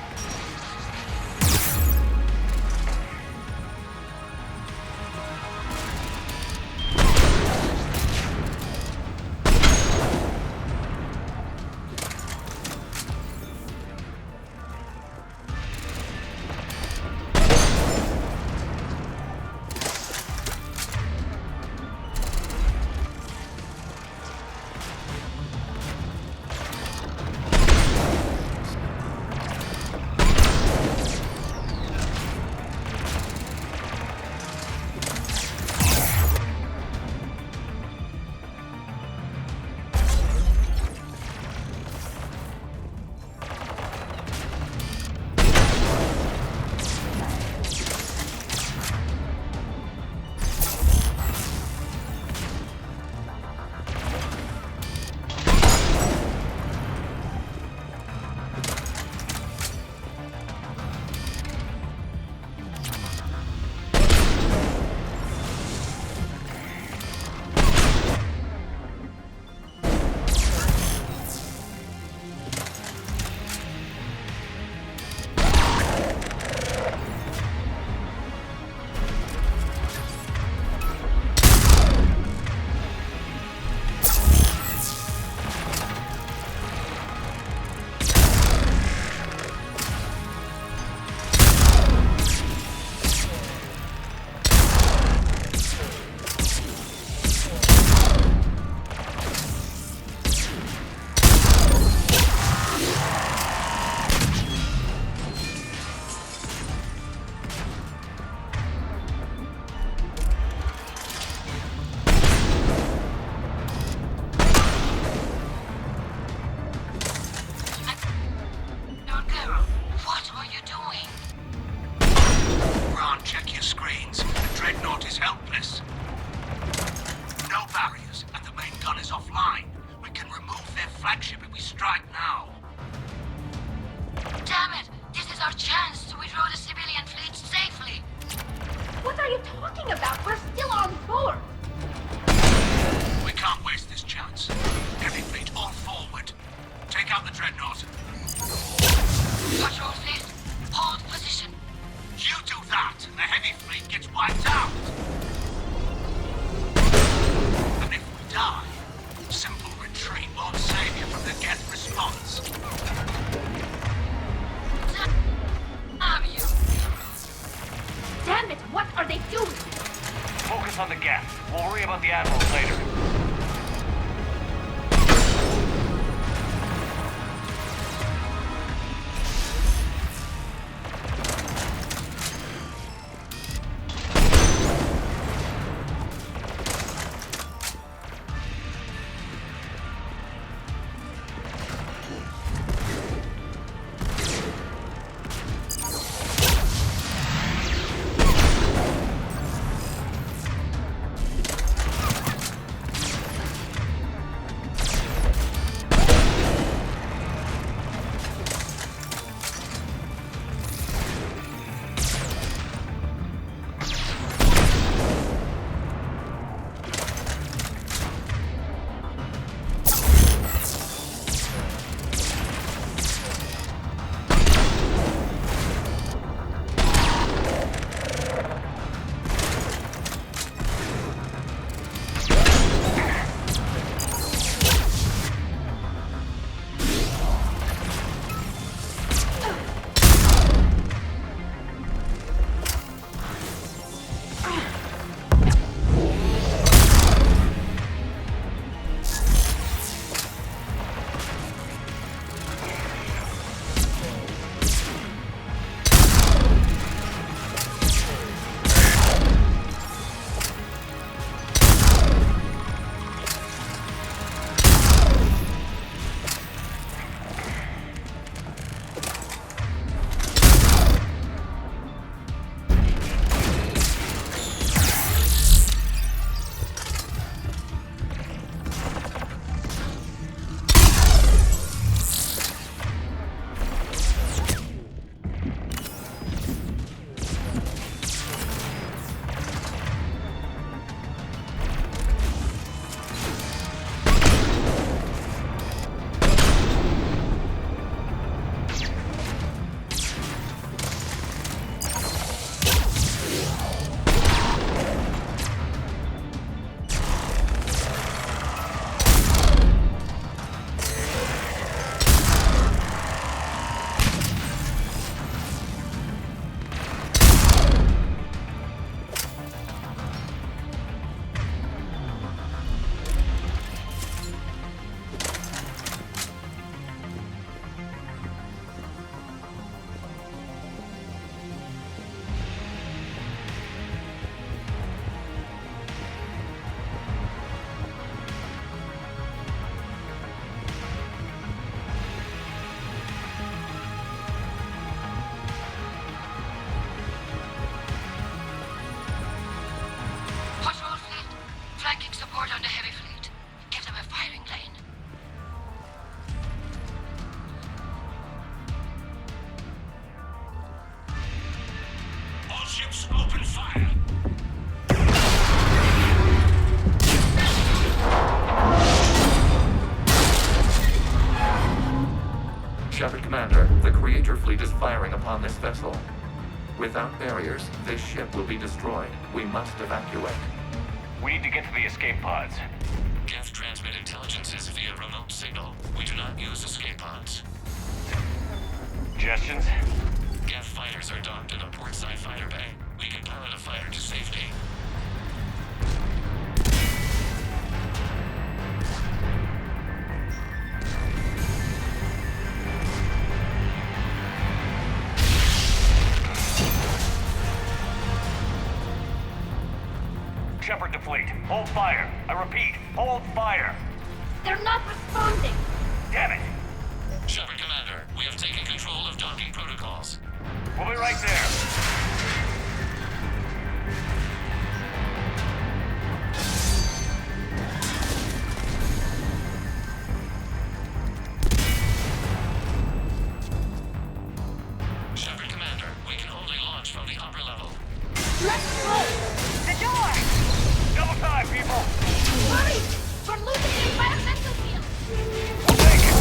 On the gas. We'll worry about the admirals later. Ranger fleet is firing upon this vessel. Without barriers, this ship will be destroyed. We must evacuate. We need to get to the escape pods. Geth transmit intelligences via remote signal. We do not use escape pods. Suggestions? Geth fighters are docked in a portside fighter bay. We can pilot a fighter to safety. Shepard to fleet. Hold fire. I repeat, hold fire. They're not responding. Damn it. Shepard Commander, we have taken control of docking protocols. We'll be right there. Shepard Commander, we can only launch from the upper level. Let's go! The door! Double time, people! Hurry! We're losing the environmental field! We'll take it!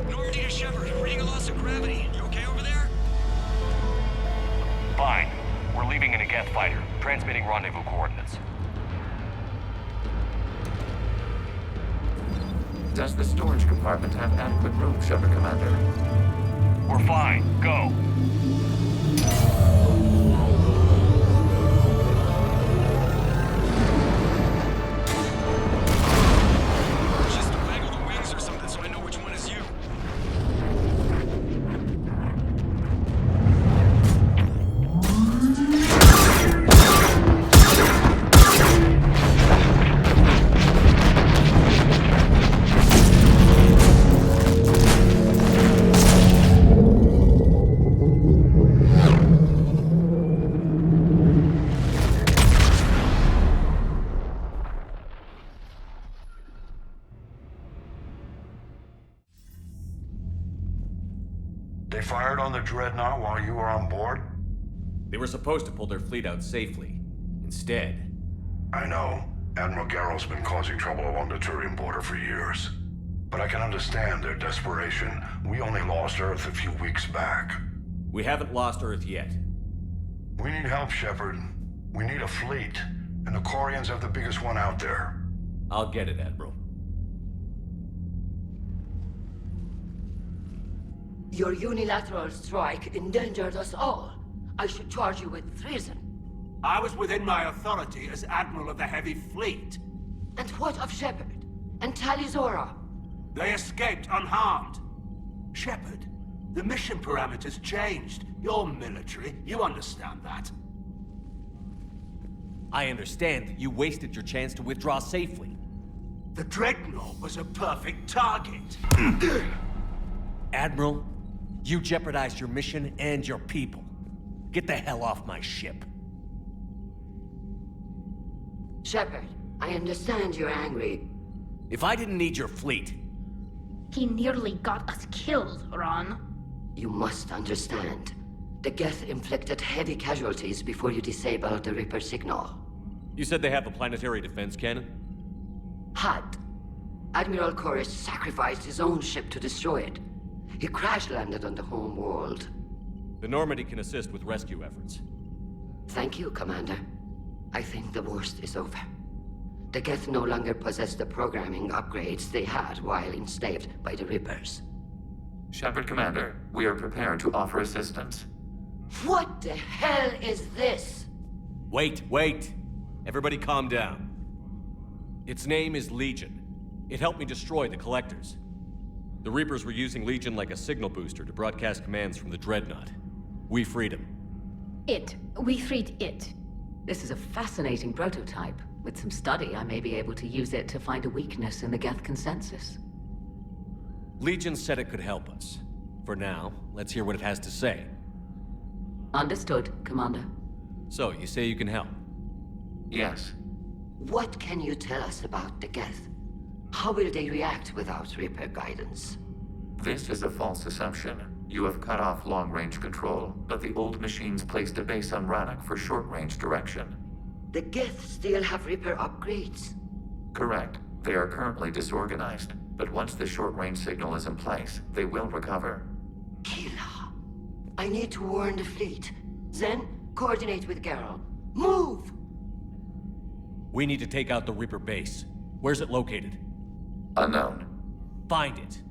Normandy to Shepard, reading a loss of gravity. You okay over there? Fine. We're leaving in a Geth fighter, transmitting rendezvous coordinates. Does the storage compartment have adequate room, Shepard Commander? We're fine. Go. Just waggle the wings or something so I know which one is you. They fired on the Dreadnought while you were on board? They were supposed to pull their fleet out safely. Instead... I know. Admiral Garrow's been causing trouble along the Turian border for years. But I can understand their desperation. We only lost Earth a few weeks back. We haven't lost Earth yet. We need help, Shepard. We need a fleet. And the Quarians have the biggest one out there. I'll get it, Admiral. Your unilateral strike endangered us all. I should charge you with treason. I was within my authority as Admiral of the Heavy Fleet. And what of Shepard? And Talizora? They escaped unharmed. Shepard, the mission parameters changed. You're military, you understand that. I understand that you wasted your chance to withdraw safely. The Dreadnought was a perfect target. Admiral, you jeopardized your mission and your people. Get the hell off my ship. Shepard, I understand you're angry. If I didn't need your fleet... He nearly got us killed, Ron. You must understand. The Geth inflicted heavy casualties before you disabled the Reaper signal. You said they have a planetary defense cannon? Had. Admiral Koris sacrificed his own ship to destroy it. He crash-landed on the home world. The Normandy can assist with rescue efforts. Thank you, Commander. I think the worst is over. The Geth no longer possess the programming upgrades they had while enslaved by the Reapers. Shepard Commander, we are prepared to offer assistance. What the hell is this? Wait. Everybody calm down. Its name is Legion. It helped me destroy the Collectors. The Reapers were using Legion like a signal booster to broadcast commands from the Dreadnought. We freed him. We freed it. This is a fascinating prototype. With some study, I may be able to use it to find a weakness in the Geth consensus. Legion said it could help us. For now, let's hear what it has to say. Understood, Commander. So, you say you can help? Yes. What can you tell us about the Geth? How will they react without Reaper guidance? This is a false assumption. You have cut off long-range control, but the old machines placed a base on Rannoch for short-range direction. The Geth still have Reaper upgrades? Correct. They are currently disorganized, but once the short-range signal is in place, they will recover. Kila, I need to warn the fleet. Zen, coordinate with Garrow. Move! We need to take out the Reaper base. Where's it located? Unknown. Find it.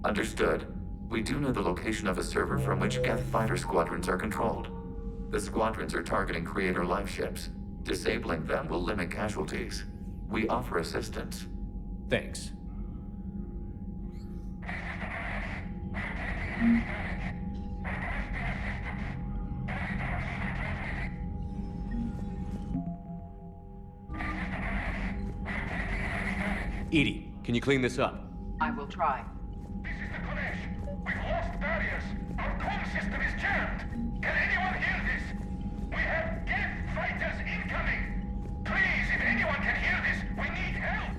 Understood. We do know the location of a server from which Geth fighter squadrons are controlled. The squadrons are targeting Creator life ships. Disabling them will limit casualties. We offer assistance. Thanks. Edie, can you clean this up? I will try. This is the Kodesh. We've lost barriers. Our comm system is jammed. Can anyone hear this? We have Geth fighters incoming. Please, if anyone can hear this, we need help.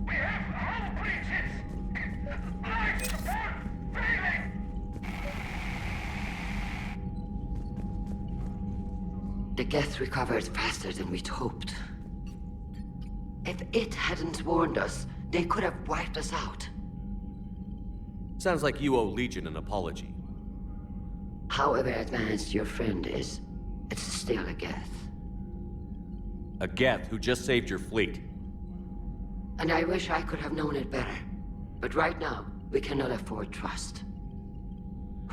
We have hull breaches. Life support failing. The Geth recovered faster than we'd hoped. If it hadn't warned us, they could have wiped us out. Sounds like you owe Legion an apology. However advanced your friend is, it's still a Geth. A Geth who just saved your fleet. And I wish I could have known it better. But right now, we cannot afford trust.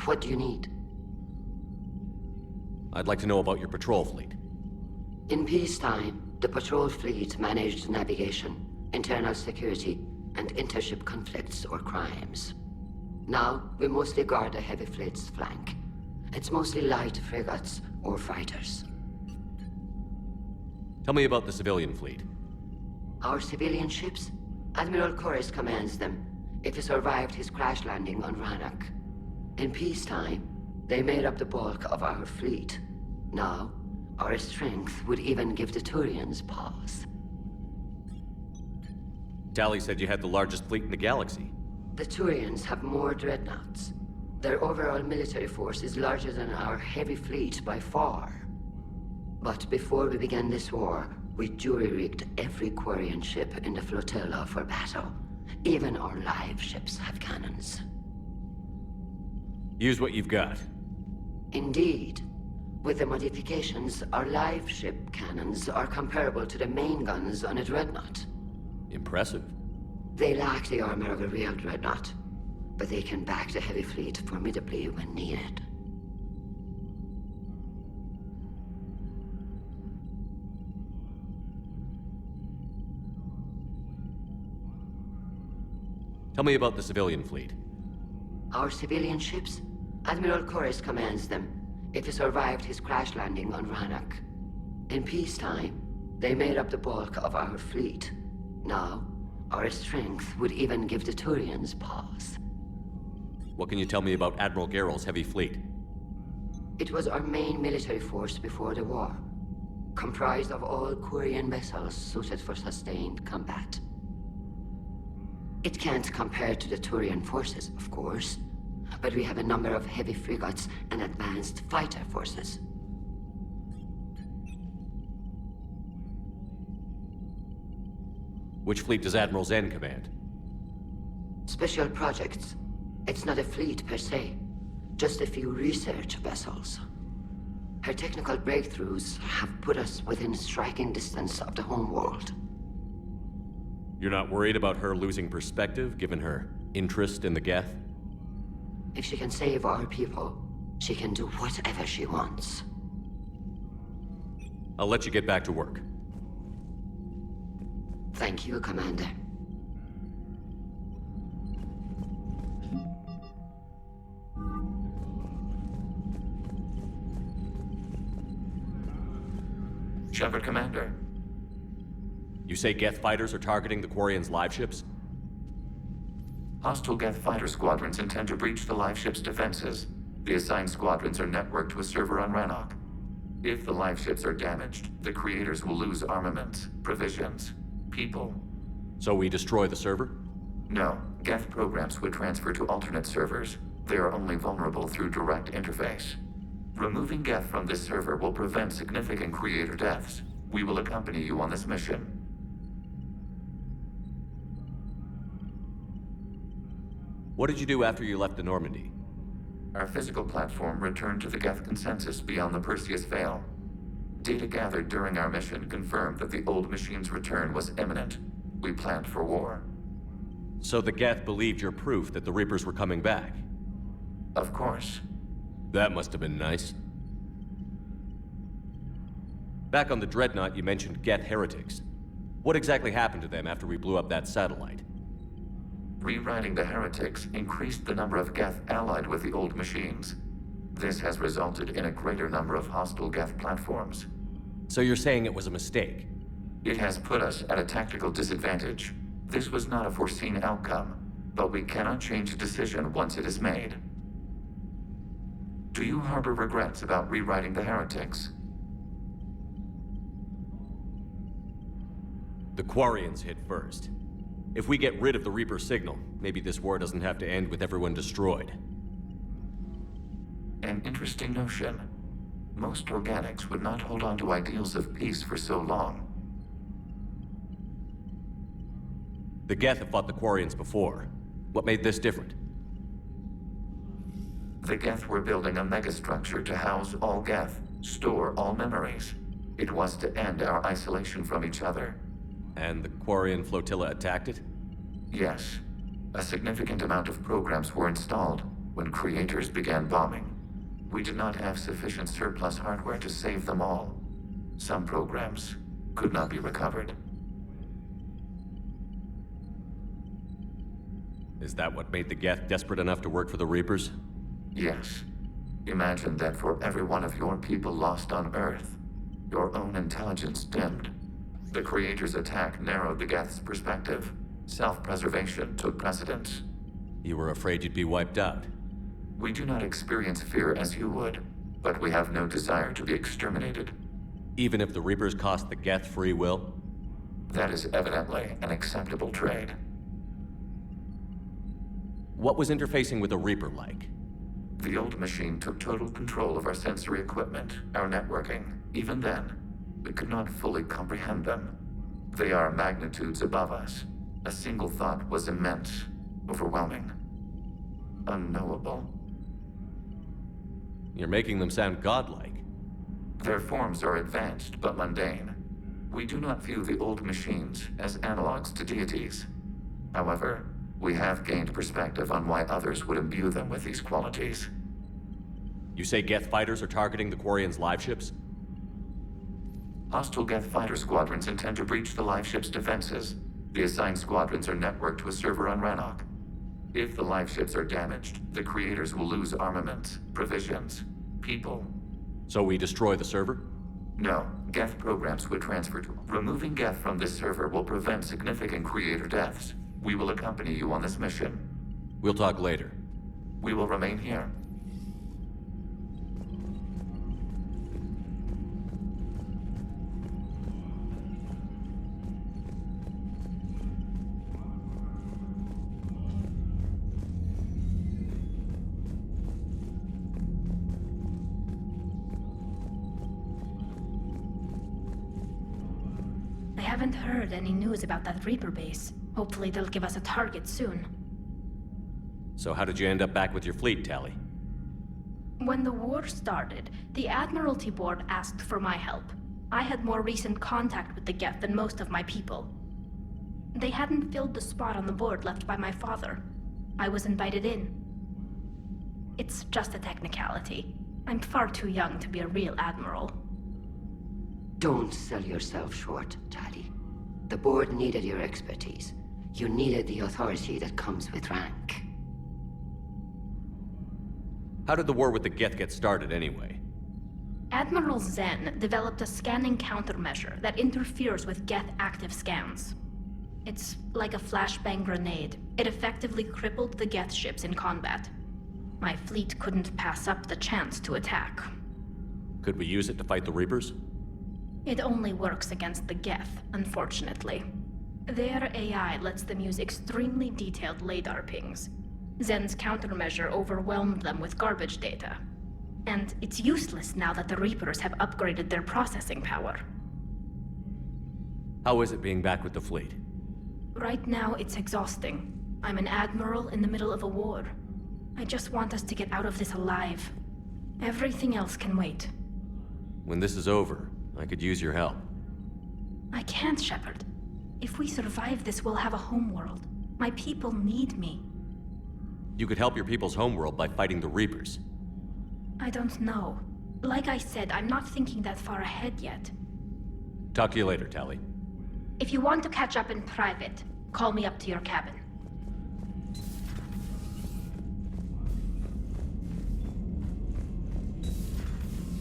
What do you need? I'd like to know about your patrol fleet. In peacetime, the patrol fleet managed navigation, internal security, and intership conflicts or crimes. Now, we mostly guard the heavy fleet's flank. It's mostly light frigates or fighters. Tell me about the civilian fleet. Our civilian ships? Admiral Corus commands them. If he survived his crash landing on Rannoch. In peacetime, they made up the bulk of our fleet. Now, our strength would even give the Turians pause. Tali said you had the largest fleet in the galaxy. The Turians have more dreadnoughts. Their overall military force is larger than our heavy fleet by far. But before we began this war, we jury-rigged every Quarian ship in the flotilla for battle. Even our live ships have cannons. Use what you've got. Indeed. With the modifications, our live ship cannons are comparable to the main guns on a dreadnought. Impressive. They lack the armor of a real dreadnought, but they can back the heavy fleet formidably when needed. Tell me about the civilian fleet. Our civilian ships? Admiral Corus commands them. If he survived his crash landing on Rannoch. In peacetime, they made up the bulk of our fleet. Now, our strength would even give the Turians pause. What can you tell me about Admiral Garrel's heavy fleet? It was our main military force before the war, comprised of all Quarian vessels suited for sustained combat. It can't compare to the Turian forces, of course, but we have a number of heavy frigates and advanced fighter forces. Which fleet does Admiral Zen command? Special projects. It's not a fleet per se, just a few research vessels. Her technical breakthroughs have put us within striking distance of the homeworld. You're not worried about her losing perspective, given her interest in the Geth? If she can save our people, she can do whatever she wants. I'll let you get back to work. Thank you, Commander. Shepard, Commander. You say Geth fighters are targeting the Quarians' live ships? Hostile Geth fighter squadrons intend to breach the live ship's defenses. The assigned squadrons are networked to a server on Rannoch. If the live ships are damaged, the creators will lose armaments, provisions, people. So we destroy the server? No. Geth programs would transfer to alternate servers. They are only vulnerable through direct interface. Removing Geth from this server will prevent significant creator deaths. We will accompany you on this mission. What did you do after you left the Normandy? Our physical platform returned to the Geth consensus beyond the Perseus Veil. Data gathered during our mission confirmed that the old machine's return was imminent. We planned for war. So the Geth believed your proof that the Reapers were coming back? Of course. That must have been nice. Back on the Dreadnought, you mentioned Geth heretics. What exactly happened to them after we blew up that satellite? Rewriting the heretics increased the number of Geth allied with the old machines. This has resulted in a greater number of hostile Geth platforms. So you're saying it was a mistake? It has put us at a tactical disadvantage. This was not a foreseen outcome, but we cannot change a decision once it is made. Do you harbor regrets about rewriting the heretics? The Quarians hit first. If we get rid of the Reaper signal, maybe this war doesn't have to end with everyone destroyed. An interesting notion. Most organics would not hold on to ideals of peace for so long. The Geth have fought the Quarians before. What made this different? The Geth were building a megastructure to house all Geth, store all memories. It was to end our isolation from each other. And the Quarian flotilla attacked it? Yes. A significant amount of programs were installed when creators began bombing. We did not have sufficient surplus hardware to save them all. Some programs could not be recovered. Is that what made the Geth desperate enough to work for the Reapers? Yes. Imagine that for every one of your people lost on Earth, your own intelligence dimmed. The Creator's attack narrowed the Geth's perspective. Self-preservation took precedence. You were afraid you'd be wiped out. We do not experience fear as you would, but we have no desire to be exterminated. Even if the Reapers cost the Geth free will? That is evidently an acceptable trade. What was interfacing with a Reaper like? The old machine took total control of our sensory equipment, our networking. Even then, we could not fully comprehend them. They are magnitudes above us. A single thought was immense, overwhelming, unknowable. You're making them sound godlike. Their forms are advanced but mundane. We do not view the old machines as analogs to deities. However, we have gained perspective on why others would imbue them with these qualities. You say Geth fighters are targeting the Quarians' live ships? Hostile Geth fighter squadrons intend to breach the live ship's defenses. The assigned squadrons are networked to a server on Rannoch. If the live ships are damaged, the Creators will lose armaments, provisions, people. So we destroy the server? No, Geth programs would transfer to. Removing Geth from this server will prevent significant Creator deaths. We will accompany you on this mission. We'll talk later. We will remain here. I haven't heard any news about that Reaper base. Hopefully they'll give us a target soon. So how did you end up back with your fleet, Tali? When the war started, the Admiralty Board asked for my help. I had more recent contact with the Geth than most of my people. They hadn't filled the spot on the board left by my father. I was invited in. It's just a technicality. I'm far too young to be a real admiral. Don't sell yourself short, Tali. The board needed your expertise. You needed the authority that comes with rank. How did the war with the Geth get started anyway? Admiral Zen developed a scanning countermeasure that interferes with Geth active scans. It's like a flashbang grenade. It effectively crippled the Geth ships in combat. My fleet couldn't pass up the chance to attack. Could we use it to fight the Reapers? It only works against the Geth, unfortunately. Their AI lets them use extremely detailed LADAR pings. Zen's countermeasure overwhelmed them with garbage data. And it's useless now that the Reapers have upgraded their processing power. How is it being back with the fleet? Right now, it's exhausting. I'm an admiral in the middle of a war. I just want us to get out of this alive. Everything else can wait. When this is over, I could use your help. I can't, Shepard. If we survive this, we'll have a homeworld. My people need me. You could help your people's homeworld by fighting the Reapers. I don't know. Like I said, I'm not thinking that far ahead yet. Talk to you later, Tali. If you want to catch up in private, call me up to your cabin.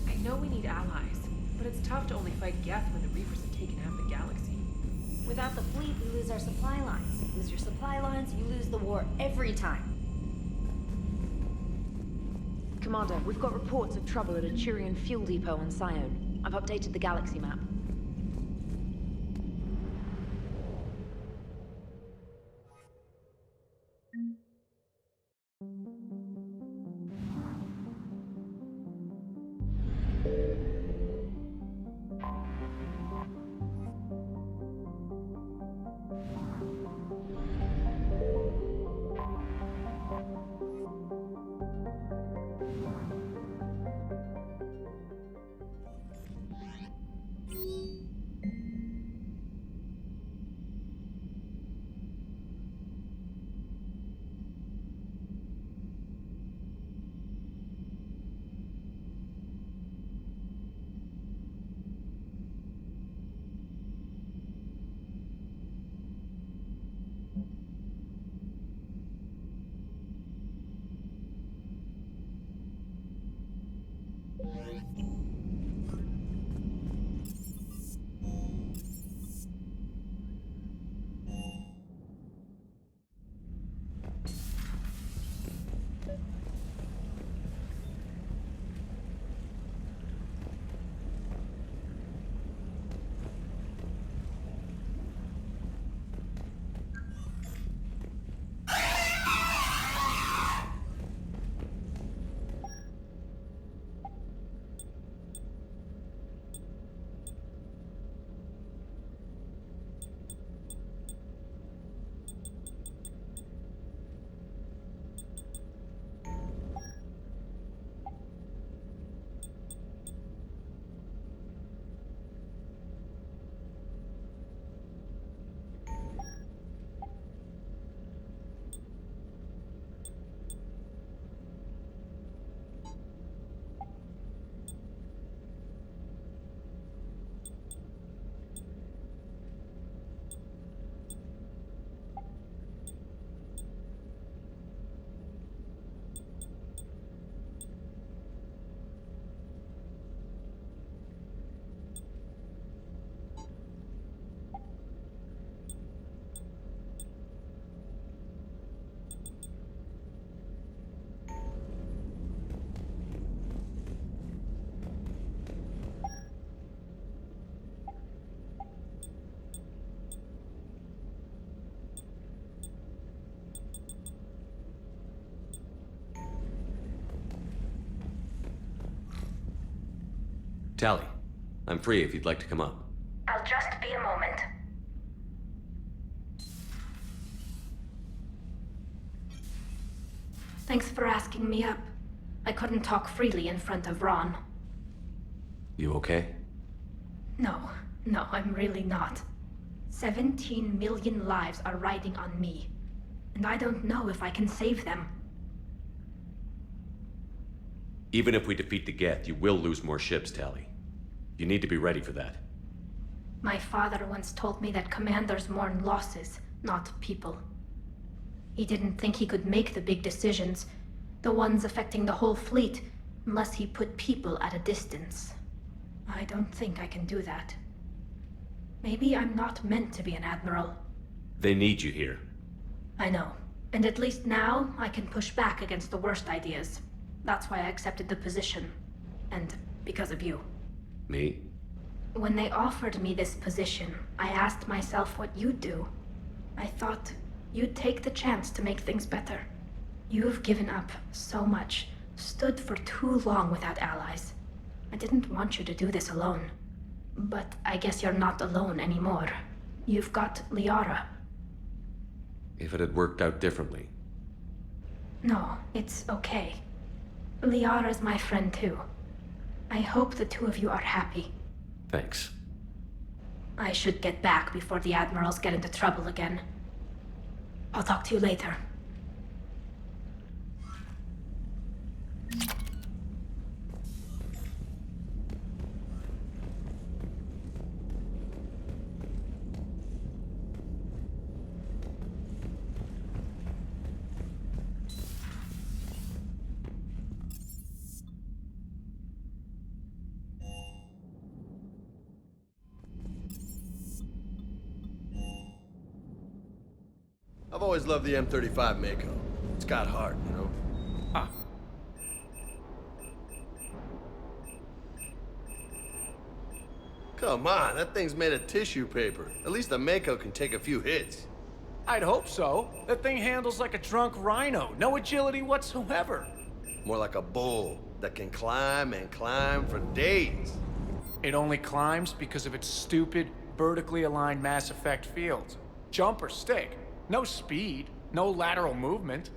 I know we need allies, but it's tough to only fight Geth when the Reapers have taken half the galaxy. Without the fleet, we lose our supply lines. Lose your supply lines, you lose the war every time. Commander, we've got reports of trouble at a Turian fuel depot on Scion. I've updated the galaxy map. Tali, I'm free if you'd like to come up. I'll just be a moment. Thanks for asking me up. I couldn't talk freely in front of Ron. You okay? No, I'm really not. 17 million lives are riding on me, and I don't know if I can save them. Even if we defeat the Geth, you will lose more ships, Tali. You need to be ready for that. My father once told me that commanders mourn losses, not people. He didn't think he could make the big decisions, the ones affecting the whole fleet, unless he put people at a distance. I don't think I can do that. Maybe I'm not meant to be an admiral. They need you here. I know. And at least now, I can push back against the worst ideas. That's why I accepted the position. And because of you. Me? When they offered me this position, I asked myself what you'd do. I thought you'd take the chance to make things better. You've given up so much, stood for too long without allies. I didn't want you to do this alone. But I guess you're not alone anymore. You've got Liara. If it had worked out differently. No, it's okay. Liara's my friend too. I hope the two of you are happy. Thanks. I should get back before the Admirals get into trouble again. I'll talk to you later. I've always loved the M35 Mako. It's got heart, you know? Huh. Come on, that thing's made of tissue paper. At least the Mako can take a few hits. I'd hope so. That thing handles like a drunk rhino. No agility whatsoever. More like a bull that can climb and climb for days. It only climbs because of its stupid, vertically aligned Mass Effect fields. Jump or stick. No speed, no lateral movement.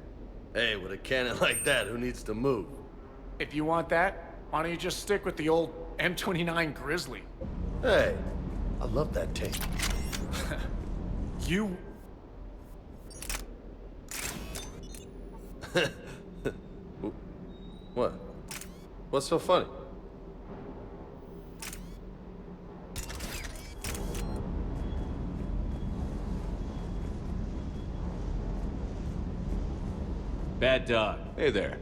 Hey, with a cannon like that, who needs to move? If you want that, why don't you just stick with the old M29 Grizzly? Hey, I love that tank. You... What? What's so funny? Bad dog. Hey there.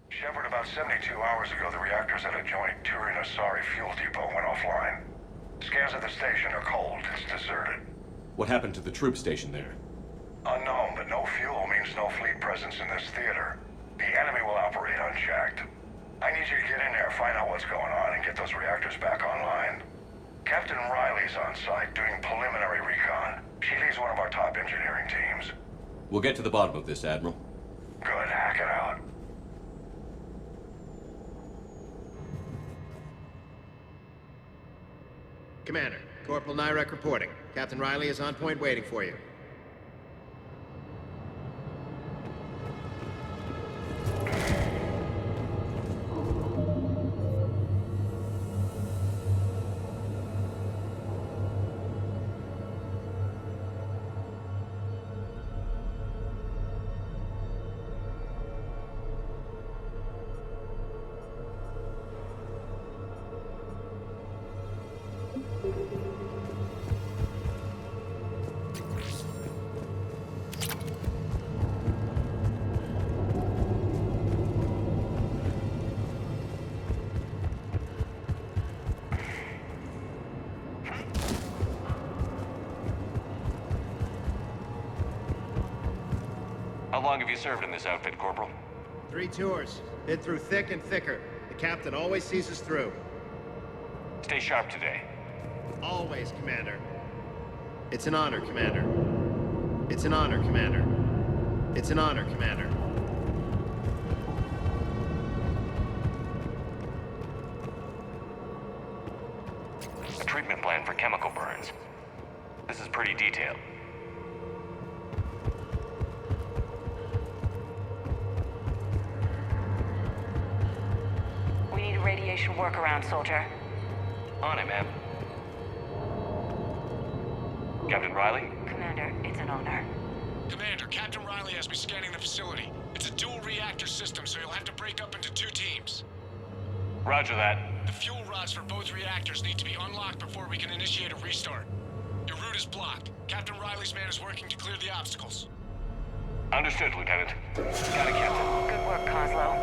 Shepard, about 72 hours ago, the reactors at a joint Turin-Asari fuel depot went offline. Scans at the station are cold. It's deserted. What happened to the troop station there? Unknown, but no fuel means no fleet presence in this theater. The enemy will operate unchecked. I need you to get in there, find out what's going on, and get those reactors back online. Captain Riley's on site doing preliminary recon. She leads one of our top engineering teams. We'll get to the bottom of this, Admiral. Good, hack it out. Commander, Corporal Nyrek reporting. Captain Riley is on point waiting for you. How long have you served in this outfit, Corporal? 3 tours. Been through thick and thicker. The captain always sees us through. Stay sharp today. Always, Commander. It's an honor, Commander. It's an honor, Commander. It's an honor, Commander. A treatment plan for chemical burns. This is pretty detailed. We need a radiation workaround, soldier. On it, ma'am. Captain Riley? Commander, it's an honor. Commander, Captain Riley has me scanning the facility. It's a dual reactor system, so you'll have to break up into 2 teams. Roger that. The fuel rods for both reactors need to be unlocked before we can initiate a restart. Your route is blocked. Captain Riley's man is working to clear the obstacles. Understood, Lieutenant. Got it, Captain. Good work, Coslow.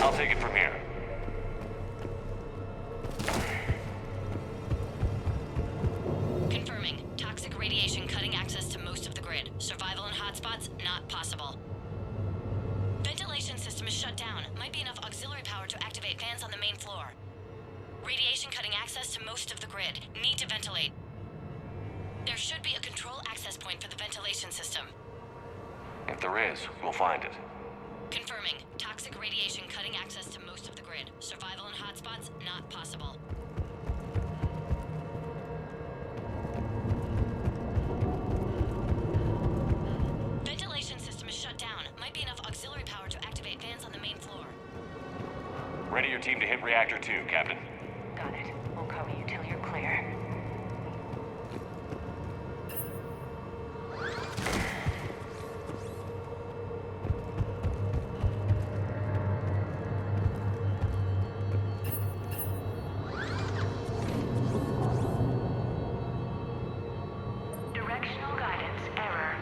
I'll take it from here. Confirming. Toxic radiation cutting access to most of the grid. Survival in hotspots, not possible. Ventilation system is shut down. Might be enough auxiliary power to activate fans on the main floor. Radiation cutting access to most of the grid. Need to ventilate. There should be a control access point for the ventilation system. If there is, we'll find it. Confirming. Toxic radiation cutting access to most of the grid. Survival in hotspots, not possible. Ventilation system is shut down. Might be enough auxiliary power to activate fans on the main floor. Ready your team to hit Reactor 2, Captain. Got it. We'll cover you till you're clear. Directional guidance error.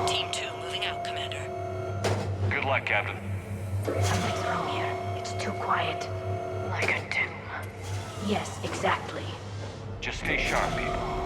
Team 2 moving out, Commander. Good luck, Captain. Something's wrong here. It's too quiet. Like a tomb. Yes, exactly. Just stay sharp, people.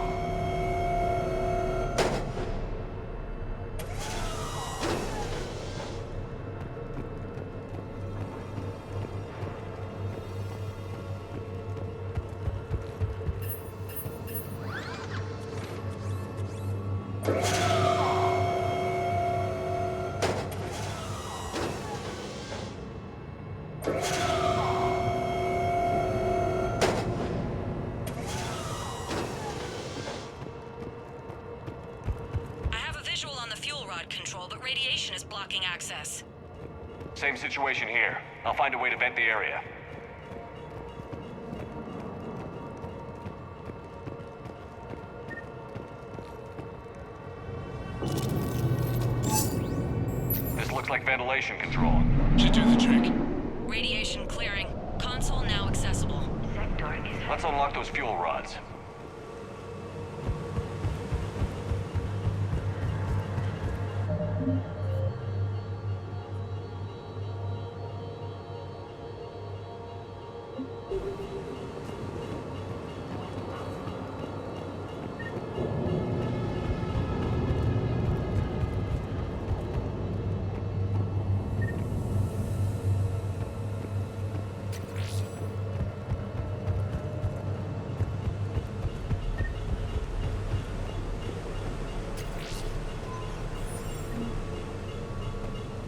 I have a visual on the fuel rod control, but radiation is blocking access. Same situation here. I'll find a way to vent the area. This looks like ventilation control. Should do the trick. Radiation clearing. Console now accessible. Sector is... Let's unlock those fuel rods.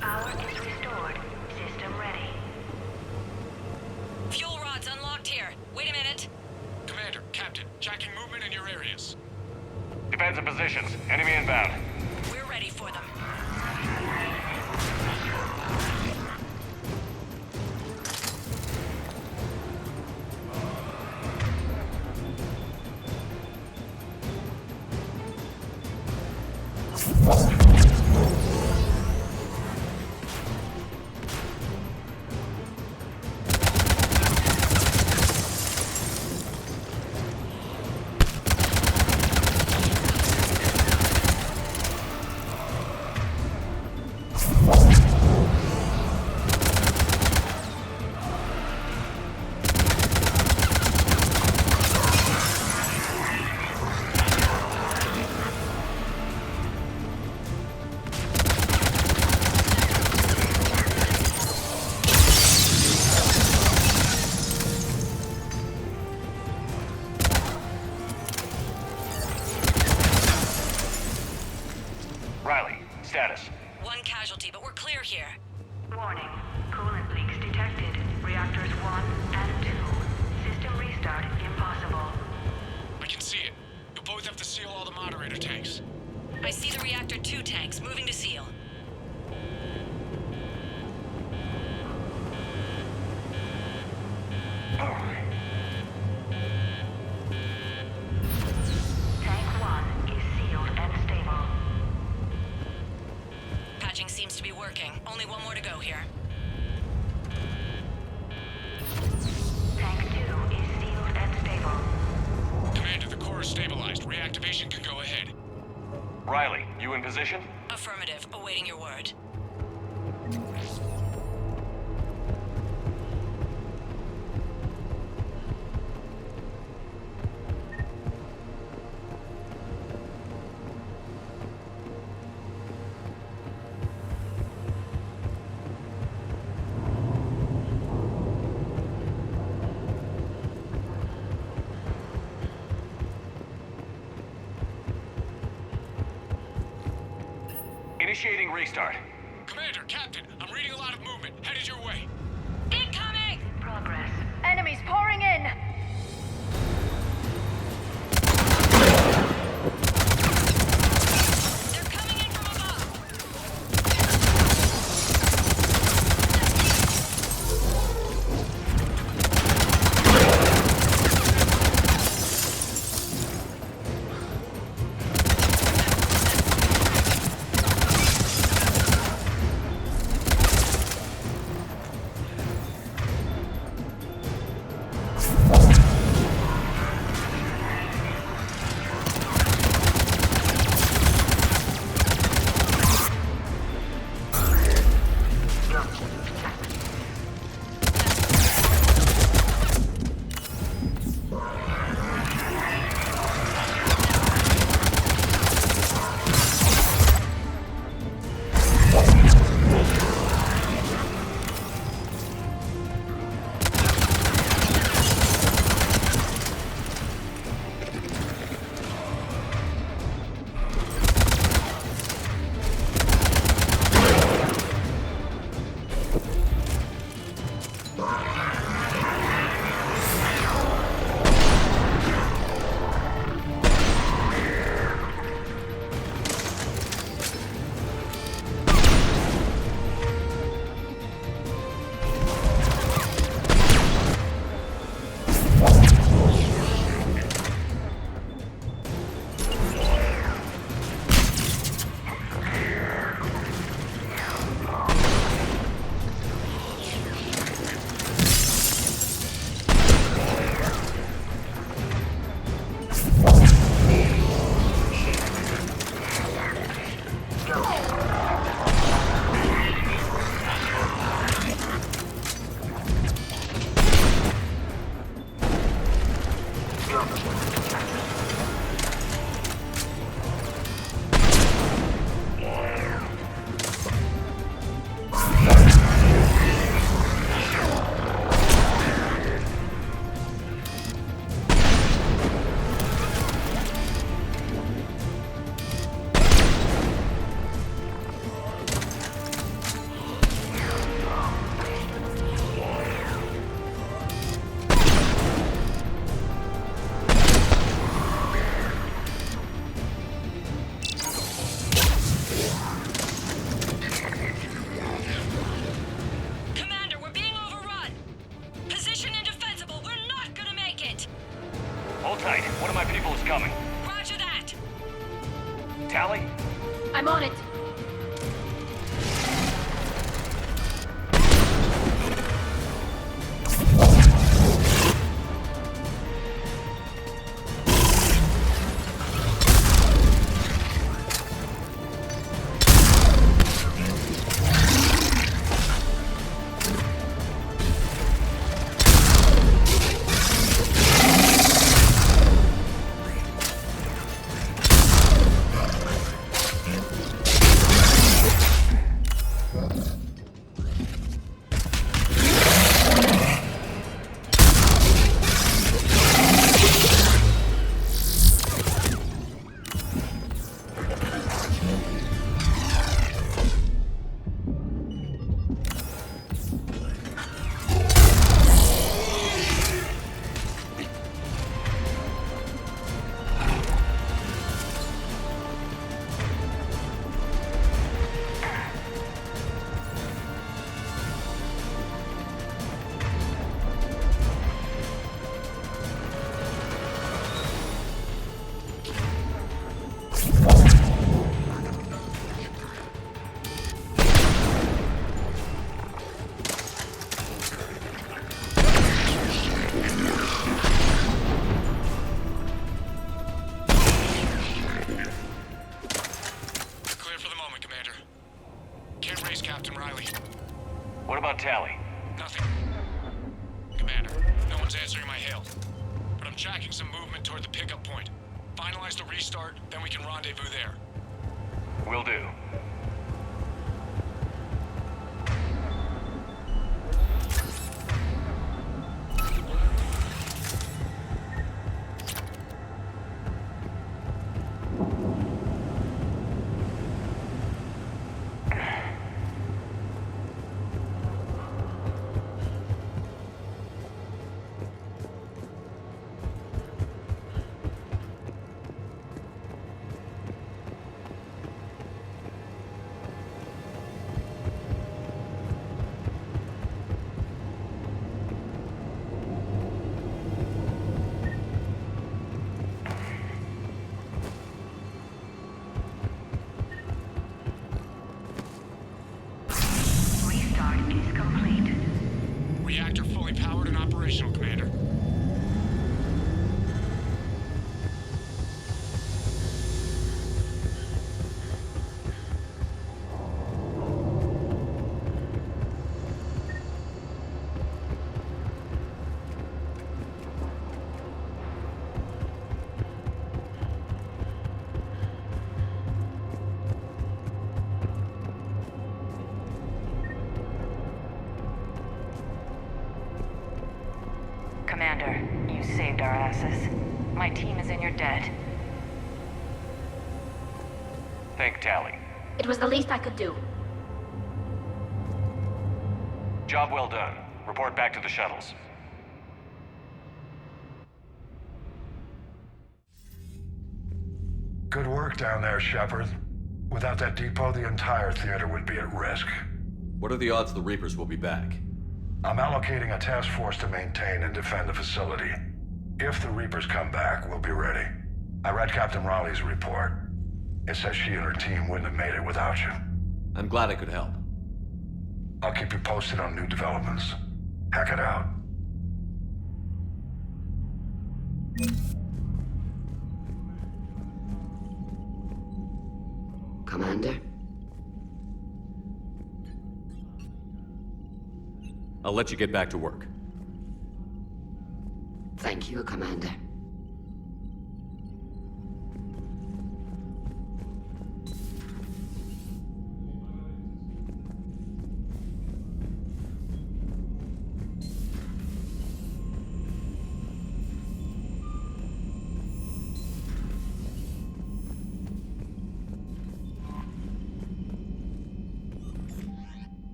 Power is restored. System ready. Fuel rods unlocked here. Wait a minute. Commander, Captain, tracking movement in your areas. Defensive positions. Enemy inbound. We're ready for them. One casualty, but we're clear here. Warning. Coolant leaks detected. Reactors 1 and 2. System restart impossible. I can see it. You'll both have to seal all the moderator tanks. I see the reactor 2 tanks moving to seal. Tank 1 is sealed and stable. Patching seems to be working. Only one more to go here. Tank 2 is sealed and stable. Commander, the core is stabilized. Reactivation can go ahead. Riley, you in position? Affirmative. Awaiting your word. Initiating restart. Commander, Captain, I'm reading a lot of movement. Headed your way. Incoming! Progress. Enemies pouring in! They're coming in from above! Tally? I'm on it. on Tally? Nothing. Commander, no one's answering my hail. But I'm tracking some movement toward the pickup point. Finalize the restart, then we can rendezvous there. Will do. Reactor fully powered and operational, Commander. Commander, you saved our asses. My team is in your debt. Thank Tally. It was the least I could do. Job well done. Report back to the shuttles. Good work down there, Shepard. Without that depot, the entire theater would be at risk. What are the odds the Reapers will be back? I'm allocating a task force to maintain and defend the facility. If the Reapers come back, we'll be ready. I read Captain Raleigh's report. It says she and her team wouldn't have made it without you. I'm glad I could help. I'll keep you posted on new developments. Hack it out. Commander? I'll let you get back to work. Thank you, Commander.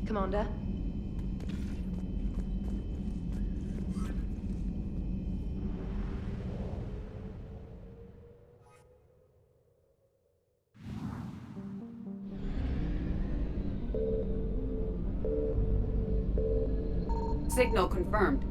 Commander? Signal confirmed.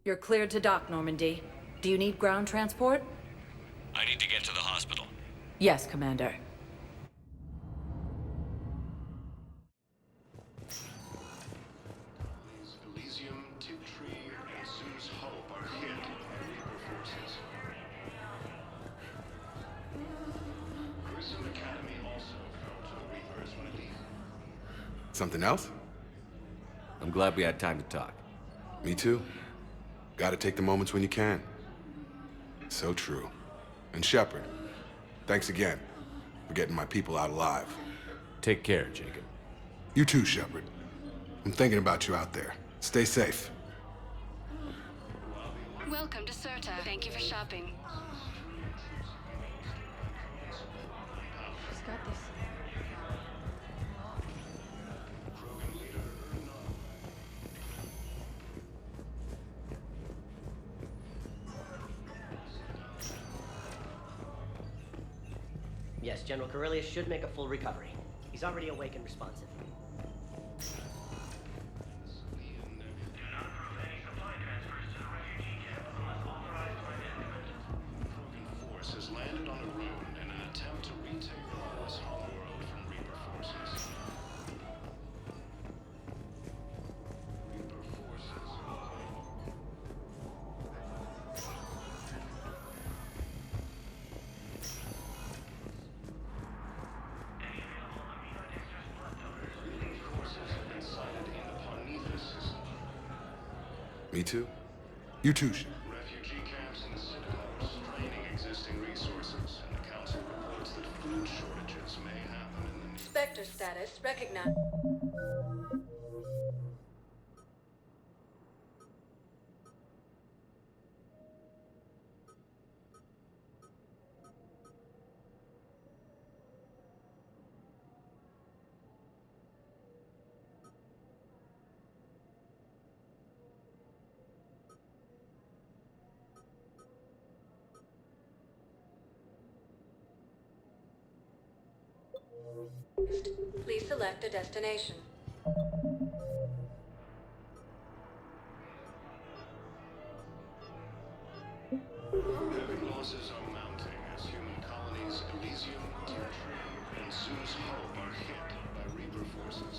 You're cleared to dock, Normandy. Do you need ground transport? I need to get to the hospital. Yes, Commander. Elysium, Tiptree, and Zeus Hope are hit by Reaper forces. Grissom Academy also fell to the Reapers when it Something else? I'm glad we had time to talk. Me too. Gotta take the moments when you can. So true. And Shepard, thanks again for getting my people out alive. Take care, Jacob. You too, Shepard. I'm thinking about you out there. Stay safe. Welcome to Serta. Thank you for shopping. He's got this. Yes, General Corellius should make a full recovery. He's already awake and responsive. Force has landed on a rune in an attempt to retake the Law's homeworld from Reaper forces. Reaper forces. Me too? You too, Shepard. Refugee camps in the Citadel are straining existing resources, and the Council reports that food shortages may happen in the Spectre status recognized. Please select a destination. Heavy losses are mounting as human colonies Elysium, Tiptree, and Zeus Hope are hit by Reaper forces.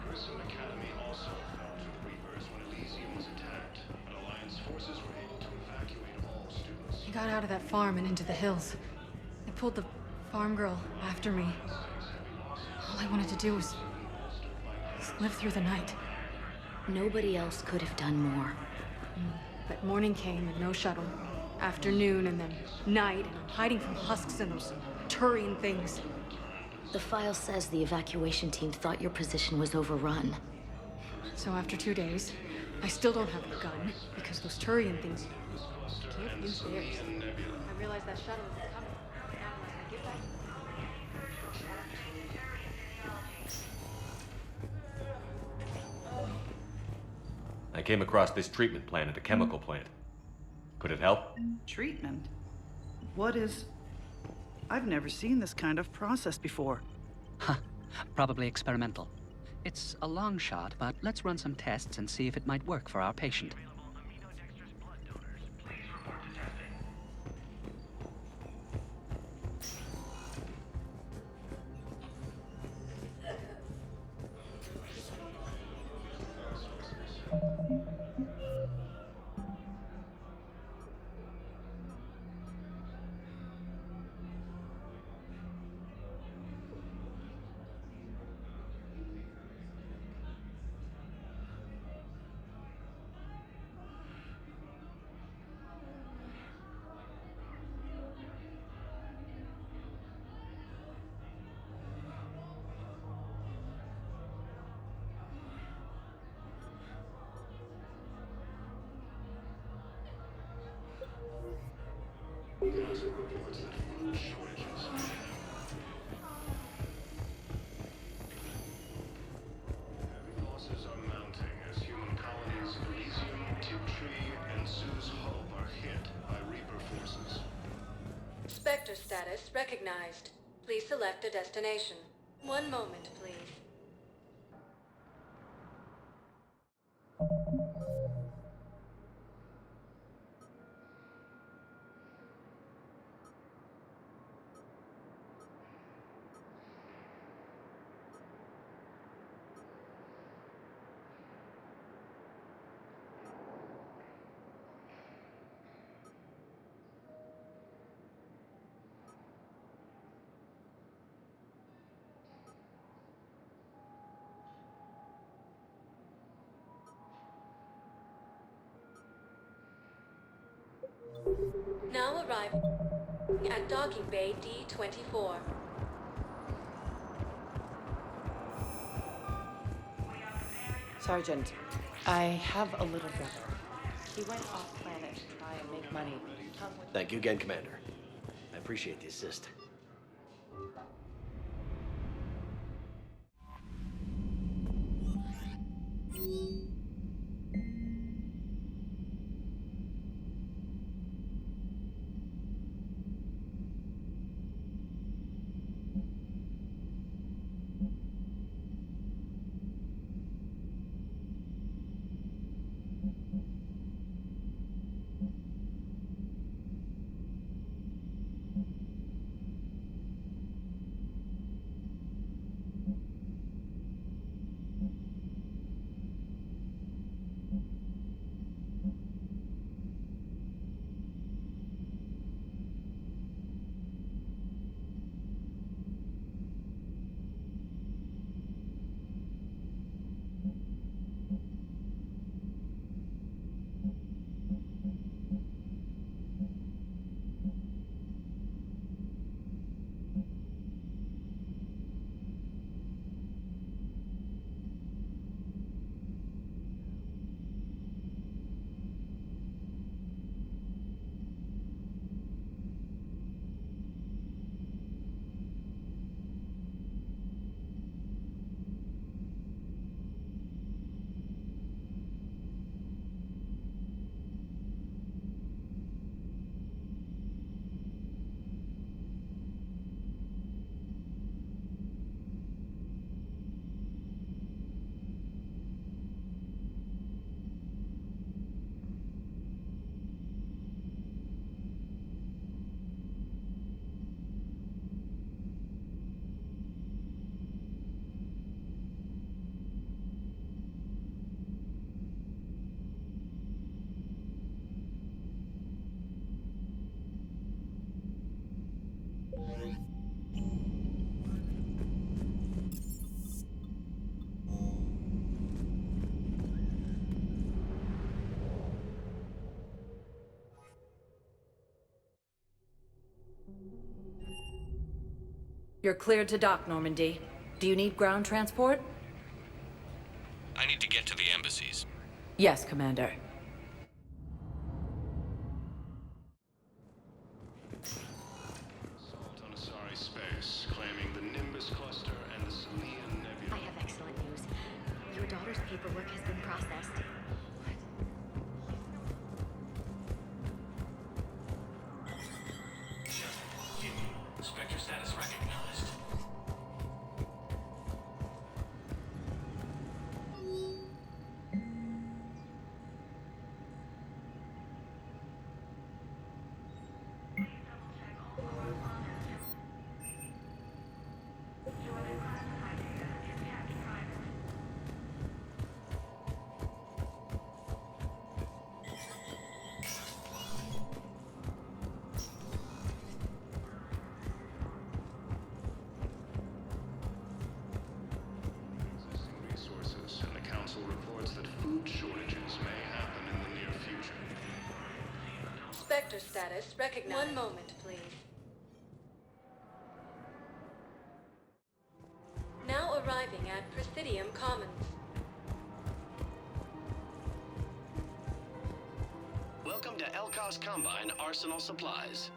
Grissom Academy also fell to the Reapers when Elysium was attacked, but Alliance forces were able to evacuate all students. He got out of that farm and into the hills. They pulled the farm girl after me. All I wanted to do was live through the night. Nobody else could have done more. But morning came and no shuttle. Afternoon and then night, and I'm hiding from husks and those Turian things. The file says the evacuation team thought your position was overrun. So after 2 days, I still don't have a gun because those Turian things can't use theirs. I realized that shuttle isn't coming. Now unless I get back. I came across this treatment plant at a chemical plant. Could it help? Treatment? What is... I've never seen this kind of process before. Huh. Probably experimental. It's a long shot, but let's run some tests and see if it might work for our patient. Council reports that food shortages may happen. Heavy losses are mounting Spectre status recognized. Please select a destination. One moment, please. Now arriving at Docking Bay D-24. Sergeant, I have a little brother. He went off-planet to try and make money. Come with Thank you again, Commander. I appreciate the assist. You're cleared to dock, Normandy. Do you need ground transport? I need to get to the embassies. Yes, Commander. Assault on Asari space, claiming the Nimbus cluster and the Salian Nebula. I have excellent news. Your daughter's paperwork has been processed. Spectre status recognized. Resources, and the Council reports that food shortages may happen in the near future. Spectre status recognized. One moment, please. Now arriving at Presidium Commons. Welcome to Elkos Combine Arsenal Supplies.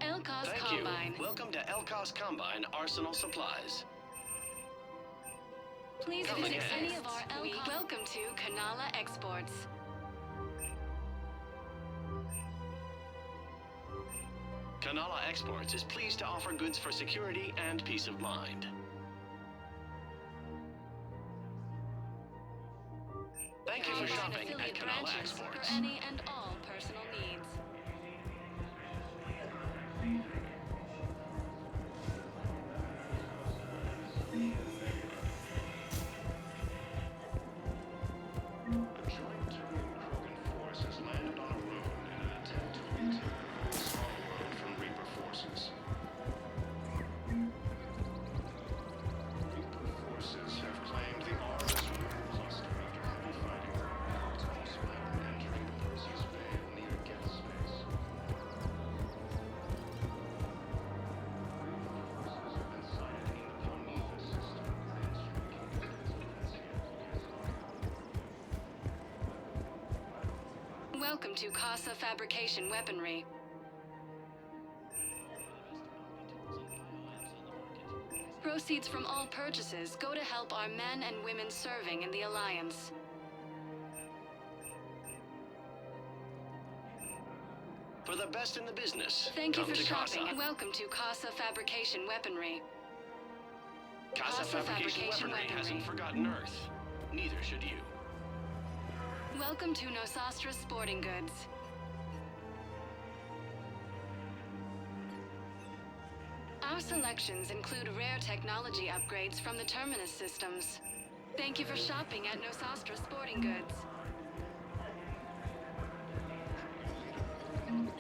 Elkos Thank Combine. you. Welcome to Elkos Combine Arsenal Supplies. Please Come visit again. any of our Elkos. Welcome to Kanala Exports. Kanala Exports is pleased to offer goods for security and peace of mind. Thank you for shopping at Kanala Exports. For any and all personal needs. A joint Turian-Krogan force has landed on a road in an attempt to retake the small road from Reaper forces. Reaper forces have claimed the Aurus Road cluster after heavy fighting. Multiple split entering the Perseus Vale near Geth space. Reaper forces have been sighted in the Prometheus system and striking Welcome to Casa Fabrication Weaponry. Proceeds from all purchases go to help our men and women serving in the Alliance. For the best in the business, Thank you come for to shopping. Casa. Welcome to Casa Fabrication Weaponry. Casa Fabrication Weaponry hasn't forgotten Earth. Neither should you. Welcome to Nosastra Sporting Goods. Our selections include rare technology upgrades from the Terminus systems. Thank you for shopping at Nosastra Sporting Goods.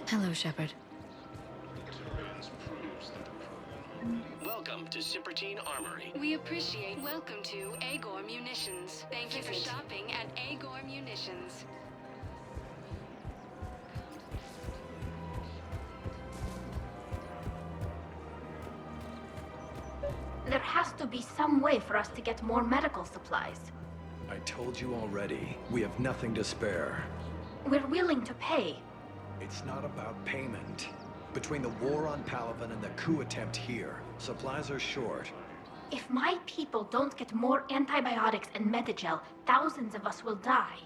Hello, Shepard. Welcome to Cipertine Armory. We appreciate. Welcome to Agor Munitions. Thank you for shopping at Agor Munitions. There has to be some way for us to get more medical supplies. I told you already, we have nothing to spare. We're willing to pay. It's not about payment. Between the war on Palaven and the coup attempt here, supplies are short. If my people don't get more antibiotics and Medigel, thousands of us will die.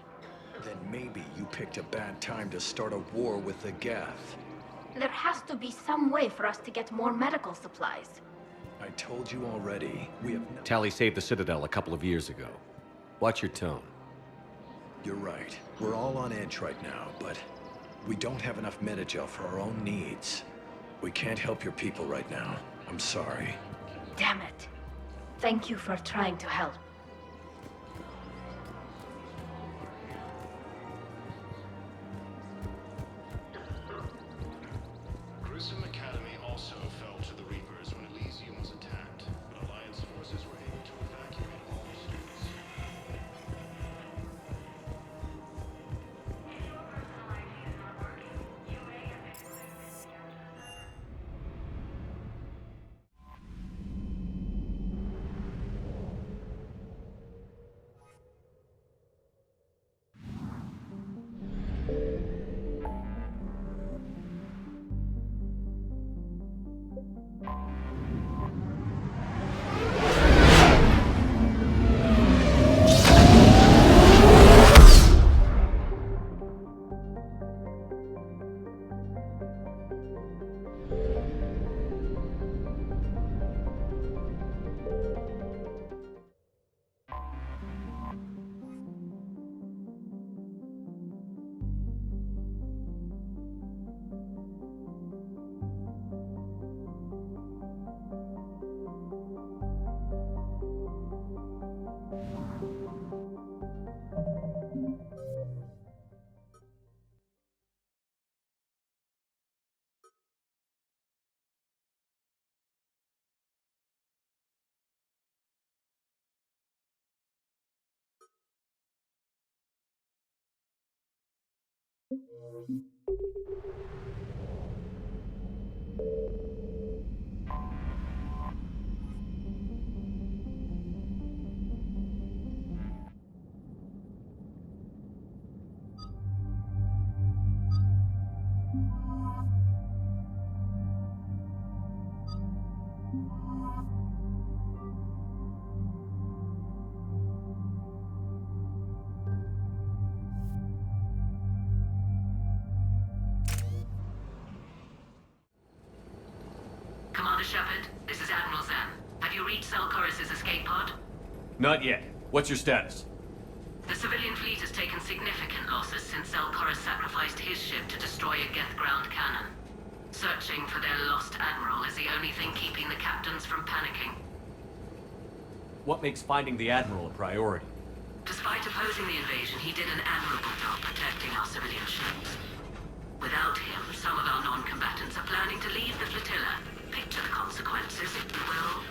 Then maybe you picked a bad time to start a war with the Geth. There has to be some way for us to get more medical supplies. I told you already, we have no— Tali saved the Citadel a couple of years ago. Watch your tone. You're right. We're all on edge right now, but we don't have enough Medigel for our own needs. We can't help your people right now. I'm sorry. Damn it. Thank you for trying to help. Grissom Academy also fell to the Reapers when Elysium was attacked, but Alliance forces were able to evacuate all the students. Shepard. This is Admiral Zan. Have you reached Zelkorus' escape pod? Not yet. What's your status? The civilian fleet has taken significant losses since Zelkorus sacrificed his ship to destroy a Geth ground cannon. Searching for their lost admiral is the only thing keeping the captains from panicking. What makes finding the Admiral a priority? Despite opposing the invasion, he did an admirable job protecting our civilian ships. Without him, some of our non-combatants are planning to leave the flotilla. Picture the consequences, if you will.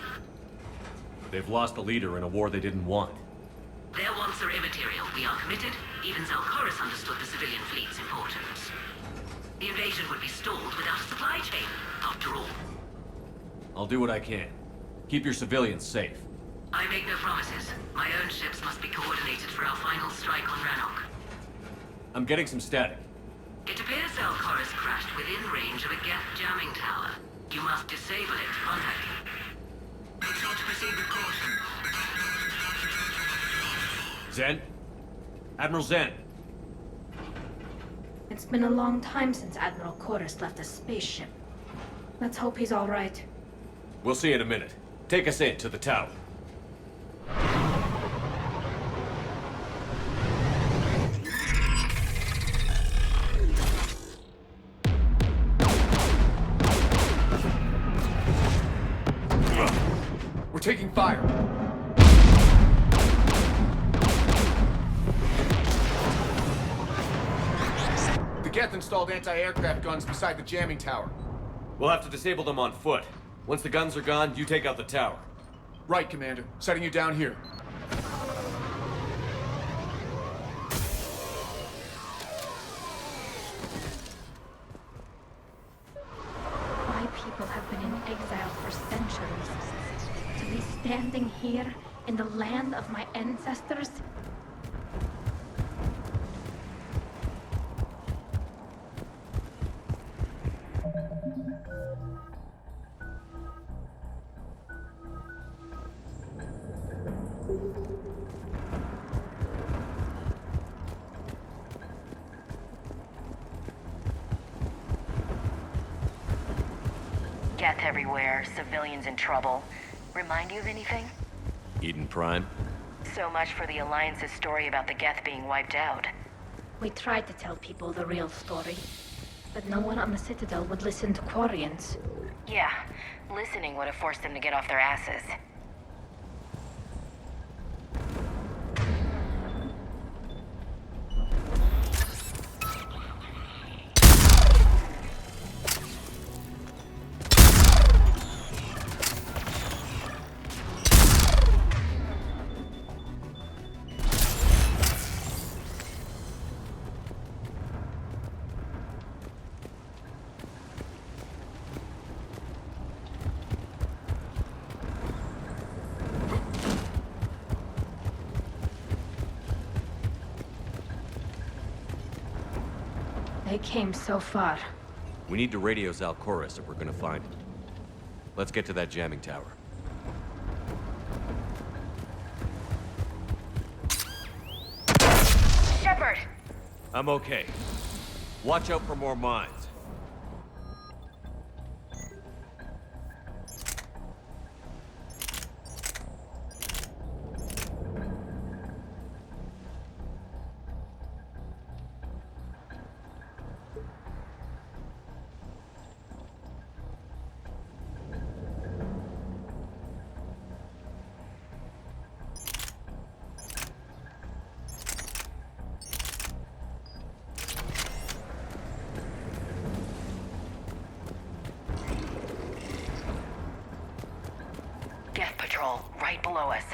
They've lost a leader in a war they didn't want. Their wants are immaterial. We are committed. Even Zelkorus understood the civilian fleet's importance. The invasion would be stalled without a supply chain, after all. I'll do what I can. Keep your civilians safe. I make no promises. My own ships must be coordinated for our final strike on Rannoch. I'm getting some static. It appears Zelkorus crashed within range of a Geth jamming tower. You must disable it to contact him. Make sure to proceed with caution. Zen? Admiral Zen? It's been a long time since Admiral Chorus left a spaceship. Let's hope he's all right. We'll see in a minute. Take us in to the tower. We're taking fire. The Geth installed anti-aircraft guns beside the jamming tower. We'll have to disable them on foot. Once the guns are gone, you take out the tower. Right, Commander. Setting you down here. My people have been in exile for centuries. To be standing here in the land of my ancestors? Geth everywhere, civilians in trouble. Remind you of anything? Eden Prime? So much for the Alliance's story about the Geth being wiped out. We tried to tell people the real story, but no one on the Citadel would listen to Quarians. Yeah, listening would have forced them to get off their asses. They came so far. We need to radio Zelkorus if we're gonna find him. Let's get to that jamming tower. Shepard! I'm okay. Watch out for more mines. Geth patrol, right below us.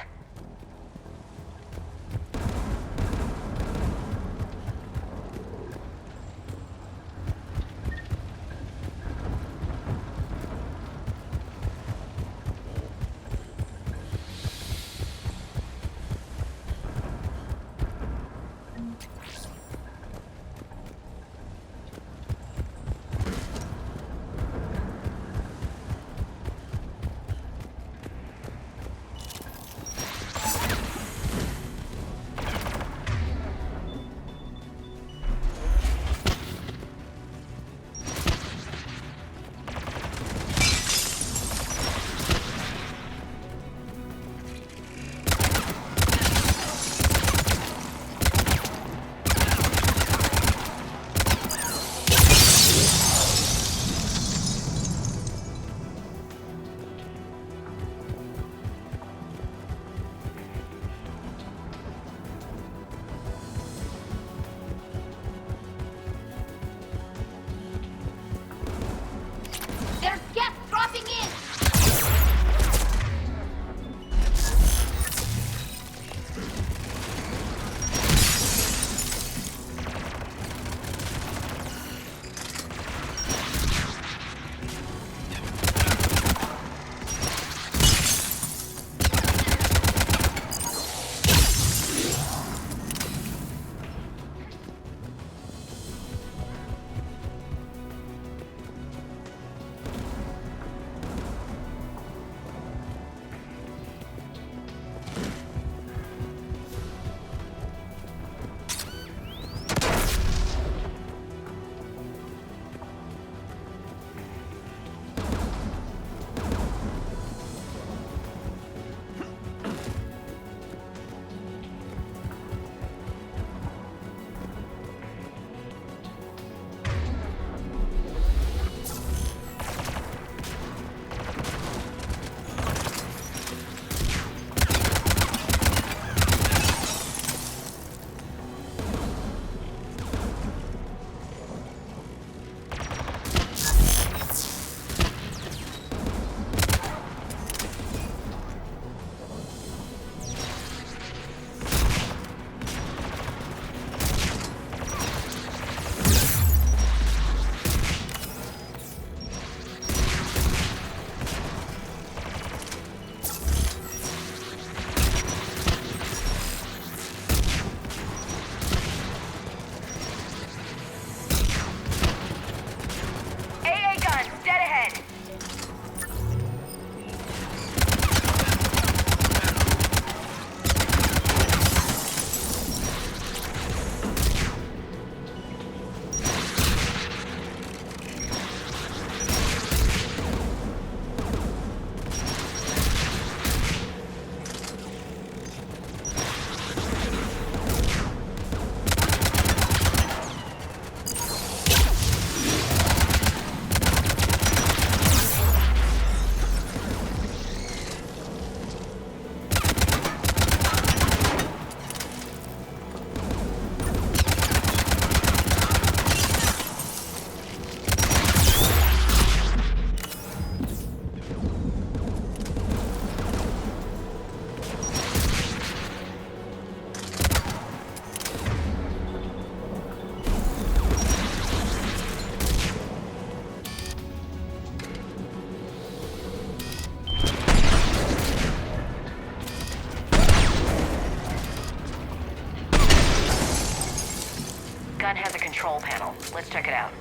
gun has a control panel. Let's check it out.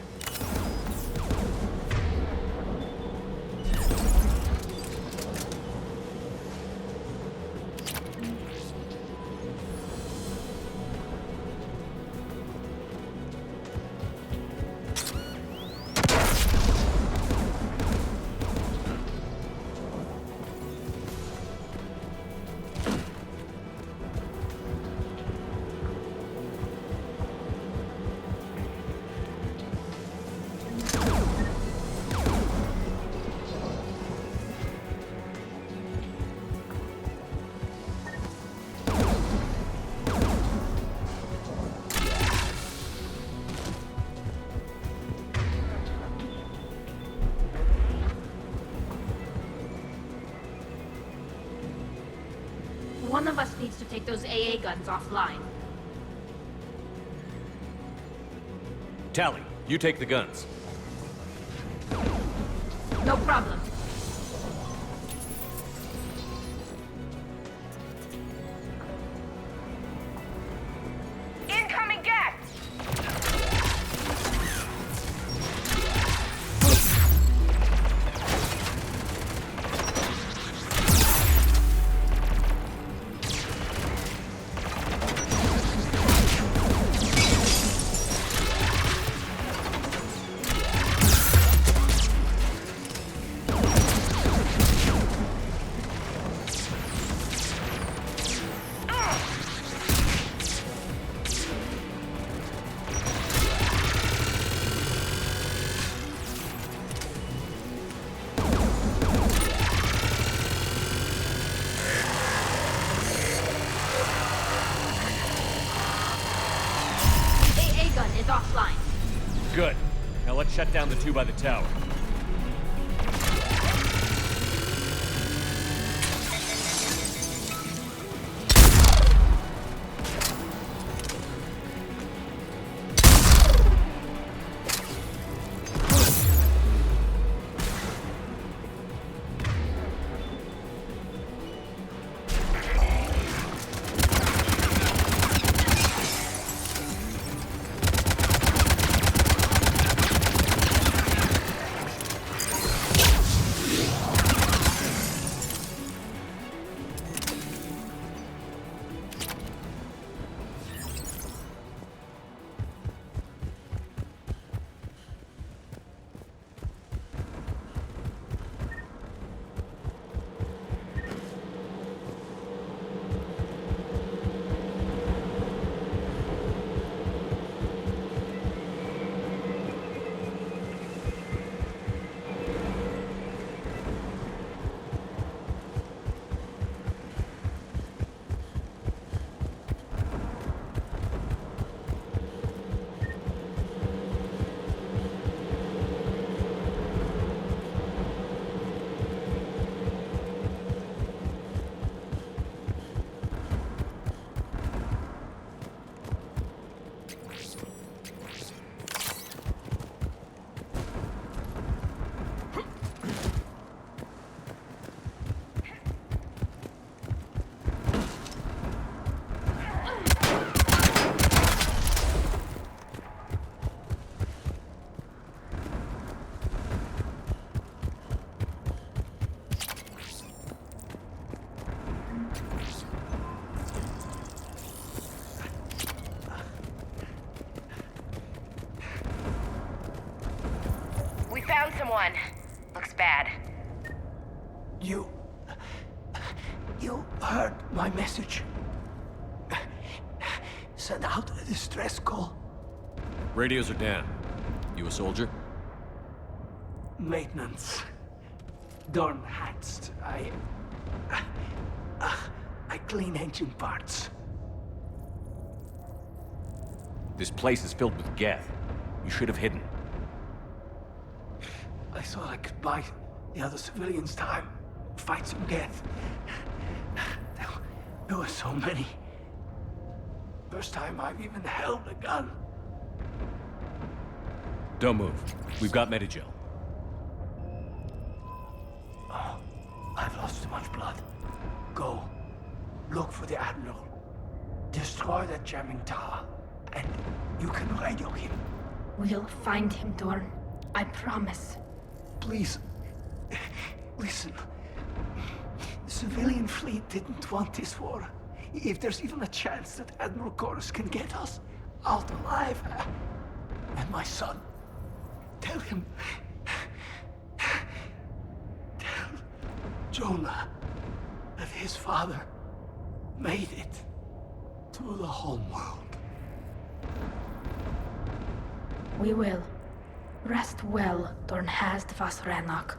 One of us needs to take those AA guns offline. Tally, you take the guns. No problem. Incoming gas! Is offline. Good. Now let's shut down the two by the tower. Found someone. Looks bad. You heard my message. Send out a distress call. Radios are down. You a soldier? Maintenance. Darn hats. I clean engine parts. This place is filled with Geth. You should have hidden. I thought I could buy the other civilians time. Fight some Geth. There were so many. First time I've even held a gun. Don't move. We've got Medigel. Oh, I've lost too much blood. Go. Look for the Admiral. Destroy that jamming tower. and you can radio him. We'll find him, Dorn. I promise. Please, listen. The civilian fleet didn't want this war. If there's even a chance that Admiral Chorus can get us out alive, and my son, tell him, tell Jonah that his father made it to the homeworld. We will. Rest well, Dornhazd Vasranok.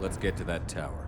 Let's get to that tower.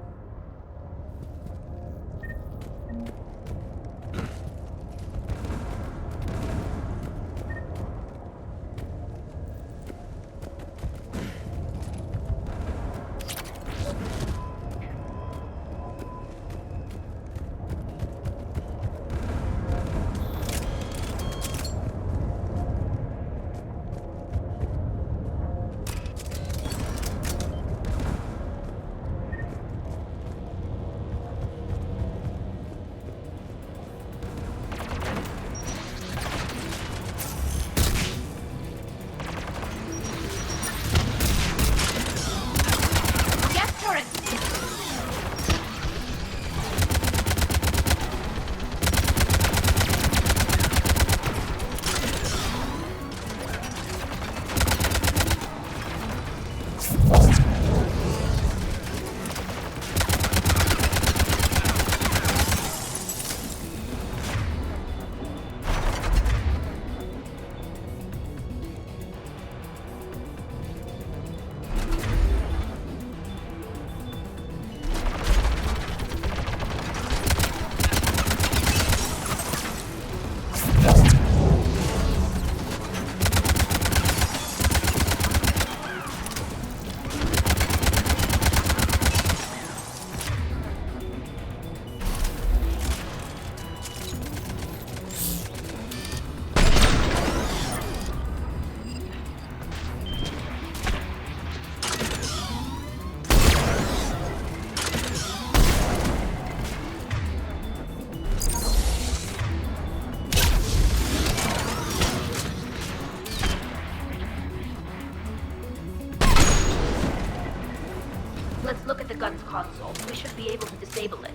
Let's look at the gun's console. We should be able to disable it.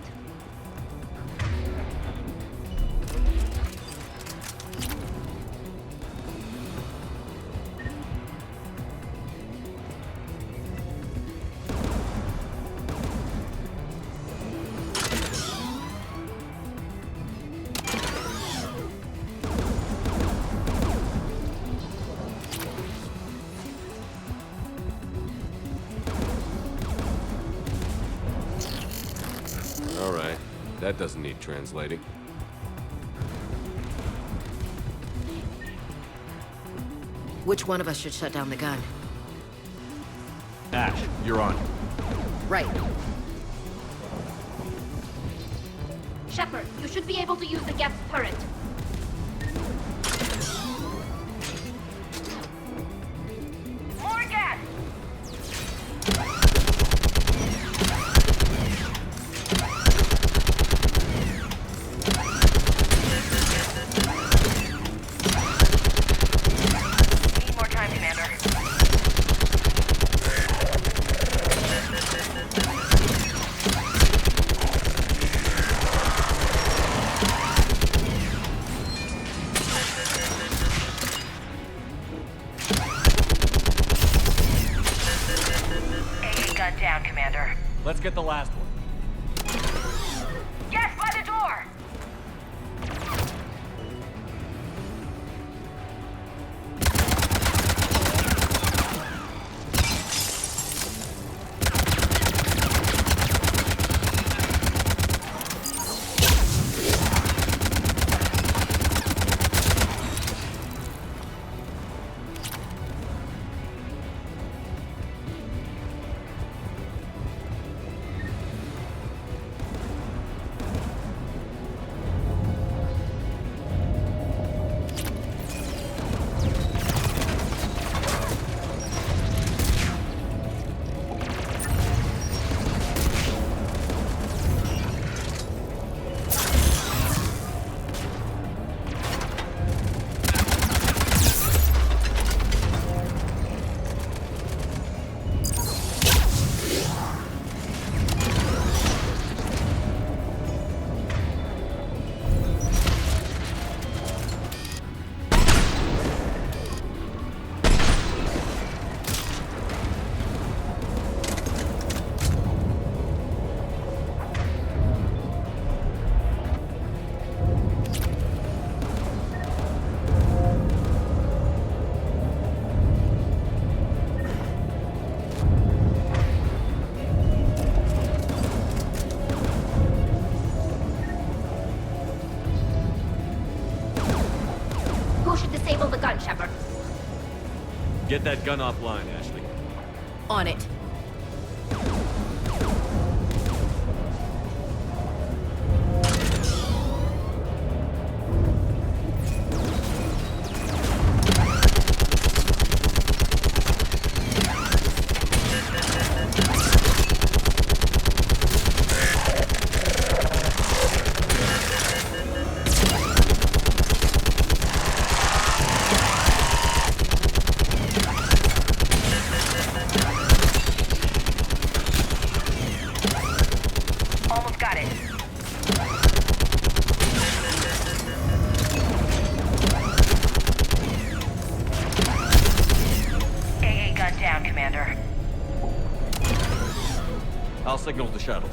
Alright, that doesn't need translating. Which one of us should shut down the gun? Ash, you're on. Right. Shepard, you should be able to use the Geth's turret. More gas! Need more time, Commander. AA gun down, Commander. Let's get the last one. Yes, by the door! should disable the gun, Shepard. Get that gun offline, Ashley. On it. I'll signal the shuttle.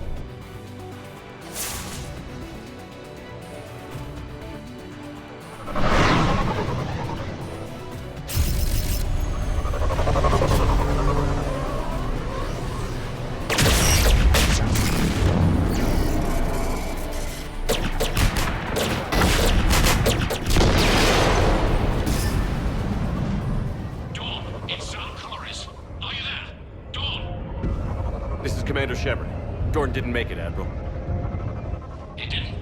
Commander Shepard. Gordon didn't make it, Admiral. He didn't?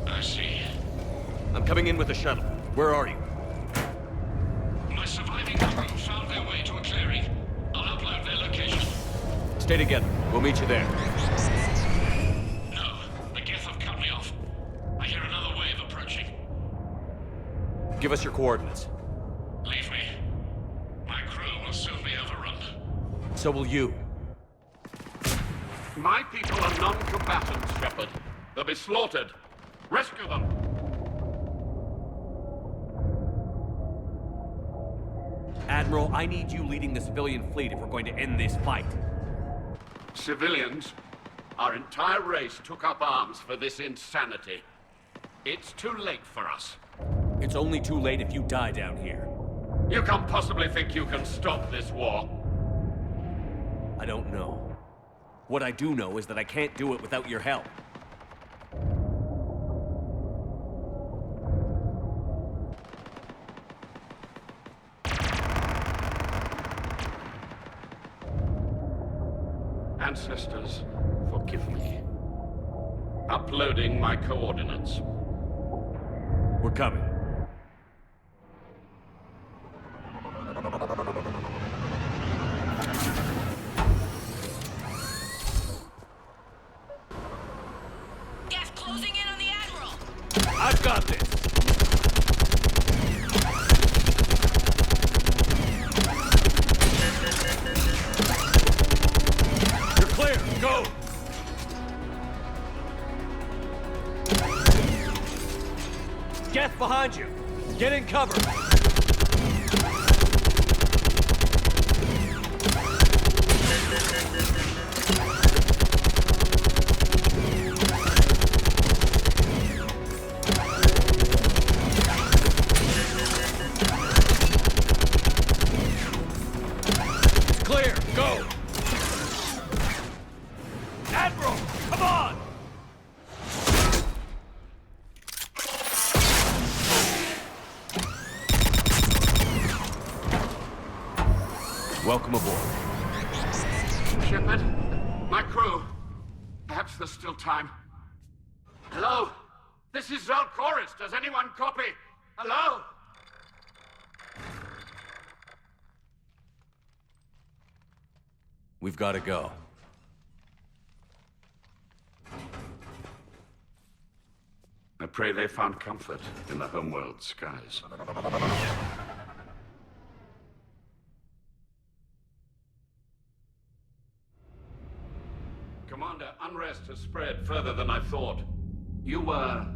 I see. I'm coming in with the shuttle. Where are you? My surviving crew found their way to a clearing. I'll upload their location. Stay together. We'll meet you there. No, the Geth have cut me off. I hear another wave approaching. Give us your coordinates. Leave me. My crew will soon be overrun. So will you. My people are non-combatants, Shepard. They'll be slaughtered. Rescue them! Admiral, I need you leading the civilian fleet if we're going to end this fight. Civilians? Our entire race took up arms for this insanity. It's too late for us. It's only too late if you die down here. You can't possibly think you can stop this war. I don't know. What I do know is that I can't do it without your help. Ancestors, forgive me. Uploading my coordinates. We're coming. Geth closing in on the Admiral! I've got this! You're clear! Go! Geth behind you! Get in cover! It's clear! Go! Admiral! Come on! Welcome aboard. Shepard, my crew. Perhaps there's still time. Hello? This is Zal'Koris. Does anyone copy? Hello? We've got to go. I pray they found comfort in the homeworld skies. Commander, unrest has spread further than I thought. You were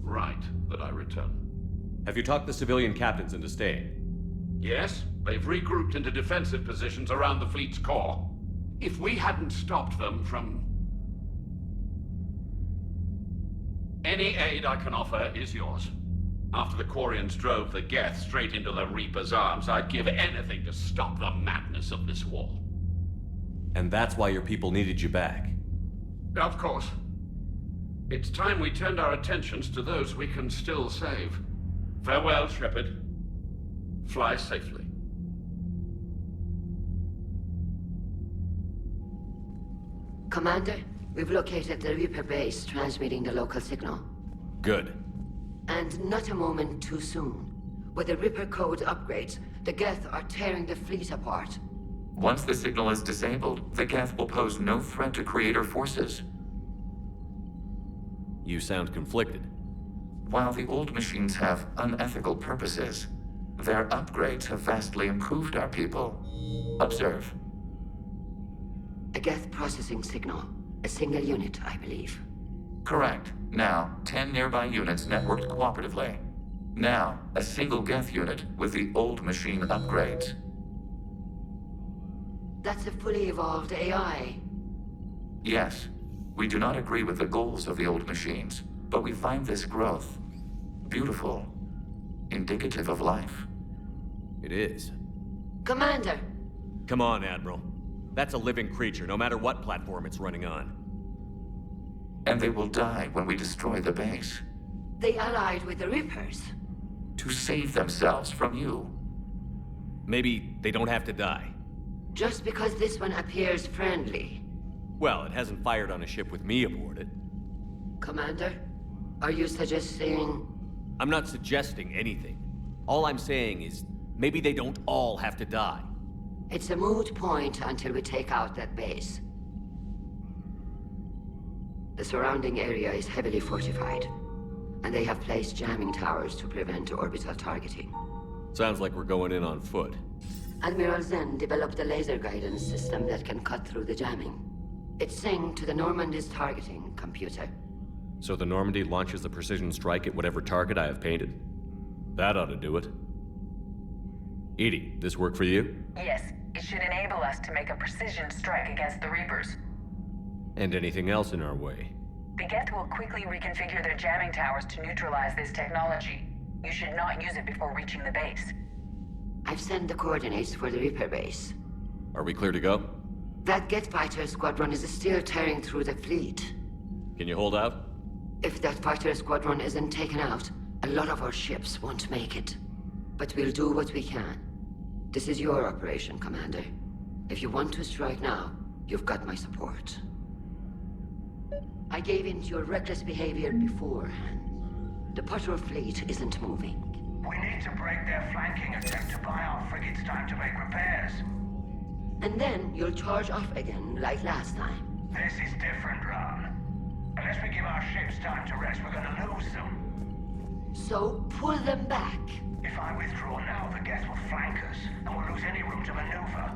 right that I return. Have you talked the civilian captains into staying? Yes, they've regrouped into defensive positions around the fleet's core. If we hadn't stopped them from... Any aid I can offer is yours. After the Quarians drove the Geth straight into the Reaper's arms, I'd give anything to stop the madness of this war. And that's why your people needed you back. Of course. It's time we turned our attentions to those we can still save. Farewell, Shepard. Fly safely. Commander, we've located the Reaper base transmitting the local signal. Good. And not a moment too soon. With the Reaper code upgrades, the Geth are tearing the fleet apart. Once the signal is disabled, the Geth will pose no threat to Creator forces. You sound conflicted. While the old machines have unethical purposes, their upgrades have vastly improved our people. Observe. A Geth processing signal. A single unit, I believe. Correct. Now, 10 nearby units networked cooperatively. Now, a single Geth unit with the old machine upgrades. That's a fully evolved AI. Yes, we do not agree with the goals of the old machines, but we find this growth beautiful, indicative of life. It is. Commander! Come on, Admiral. That's a living creature, no matter what platform it's running on. And they will die when we destroy the base. They allied with the Reapers. To save themselves from you. Maybe they don't have to die. Just because this one appears friendly. Well, it hasn't fired on a ship with me aboard it. Commander, are you suggesting... I'm not suggesting anything. All I'm saying is, maybe they don't all have to die. It's a moot point until we take out that base. The surrounding area is heavily fortified, and they have placed jamming towers to prevent orbital targeting. Sounds like we're going in on foot. Admiral Zen developed a laser guidance system that can cut through the jamming. It's synced to the Normandy's targeting computer. So the Normandy launches a precision strike at whatever target I have painted? That ought to do it. EDI, this work for you? Yes, it should enable us to make a precision strike against the Reapers. And anything else in our way? The Geth will quickly reconfigure their jamming towers to neutralize this technology. You should not use it before reaching the base. I've sent the coordinates for the Reaper base. Are we clear to go? That Geth fighter squadron is still tearing through the fleet. Can you hold out? If that fighter squadron isn't taken out, a lot of our ships won't make it. But we'll do what we can. This is your operation, Commander. If you want to strike now, you've got my support. I gave in to your reckless behavior beforehand. The patrol fleet isn't moving. We need to break their flanking attempt to buy our frigates time to make repairs. And then you'll charge off again, like last time. This is different, Ron. Unless we give our ships time to rest, we're gonna lose them. So, pull them back. If I withdraw now, the Geth will flank us, and we'll lose any room to maneuver.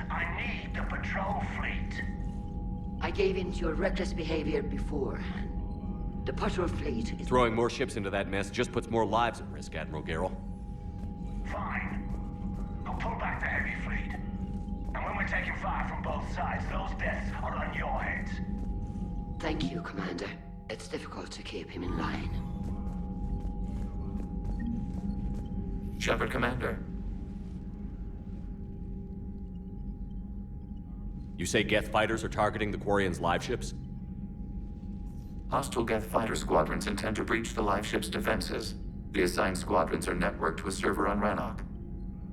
I need the patrol fleet. I gave in to your reckless behavior beforehand. The patrol fleet is... Throwing more ships into that mess just puts more lives at risk, Admiral Garrel. Fine. I'll pull back the heavy fleet. And when we're taking fire from both sides, those deaths are on your heads. Thank you, Commander. It's difficult to keep him in line. Shepard, Commander. You say Geth fighters are targeting the Quarians' live ships? Hostile Geth fighter squadrons intend to breach the live ship's defenses. The assigned squadrons are networked to a server on Rannoch.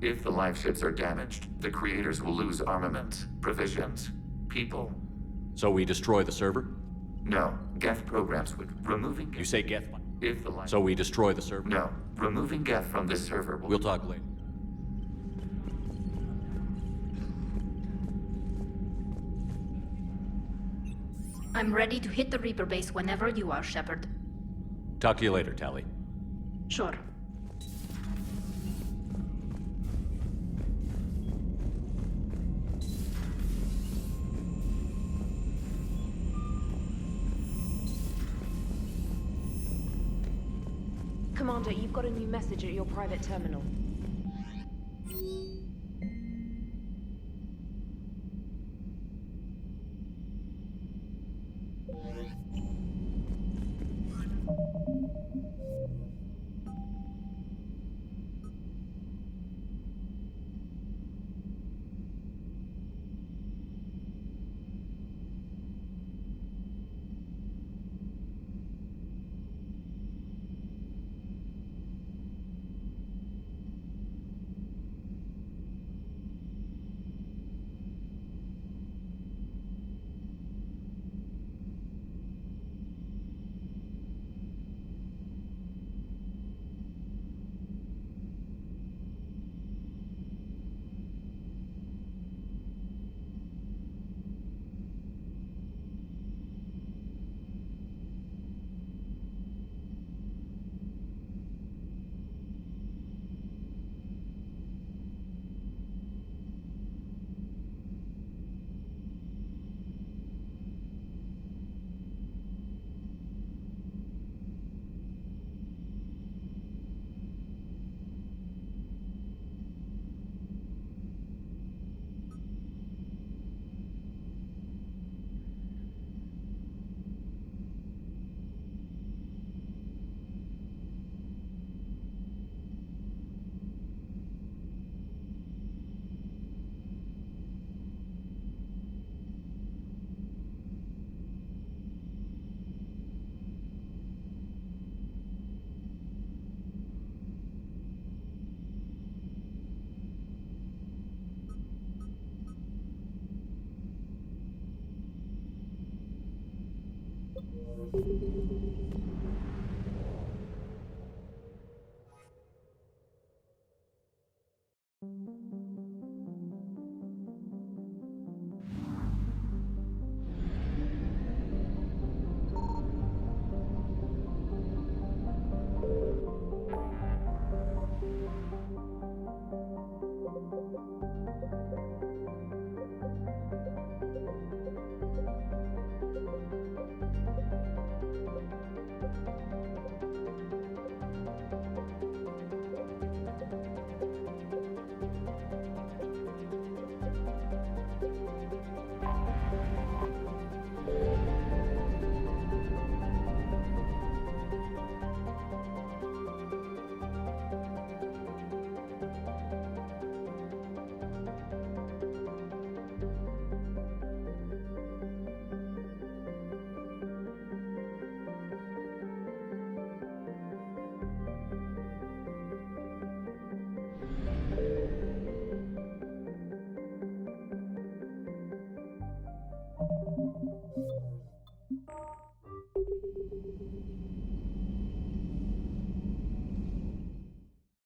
If the live ships are damaged, the creators will lose armaments, provisions, people. So we destroy the server? No. Geth programs would. Removing... You say Geth... If the live... So we destroy the server? No. Removing Geth from this server will... We'll talk later. I'm ready to hit the Reaper base whenever you are, Shepard. Talk to you later, Tali. Sure. Commander, you've got a new message at your private terminal.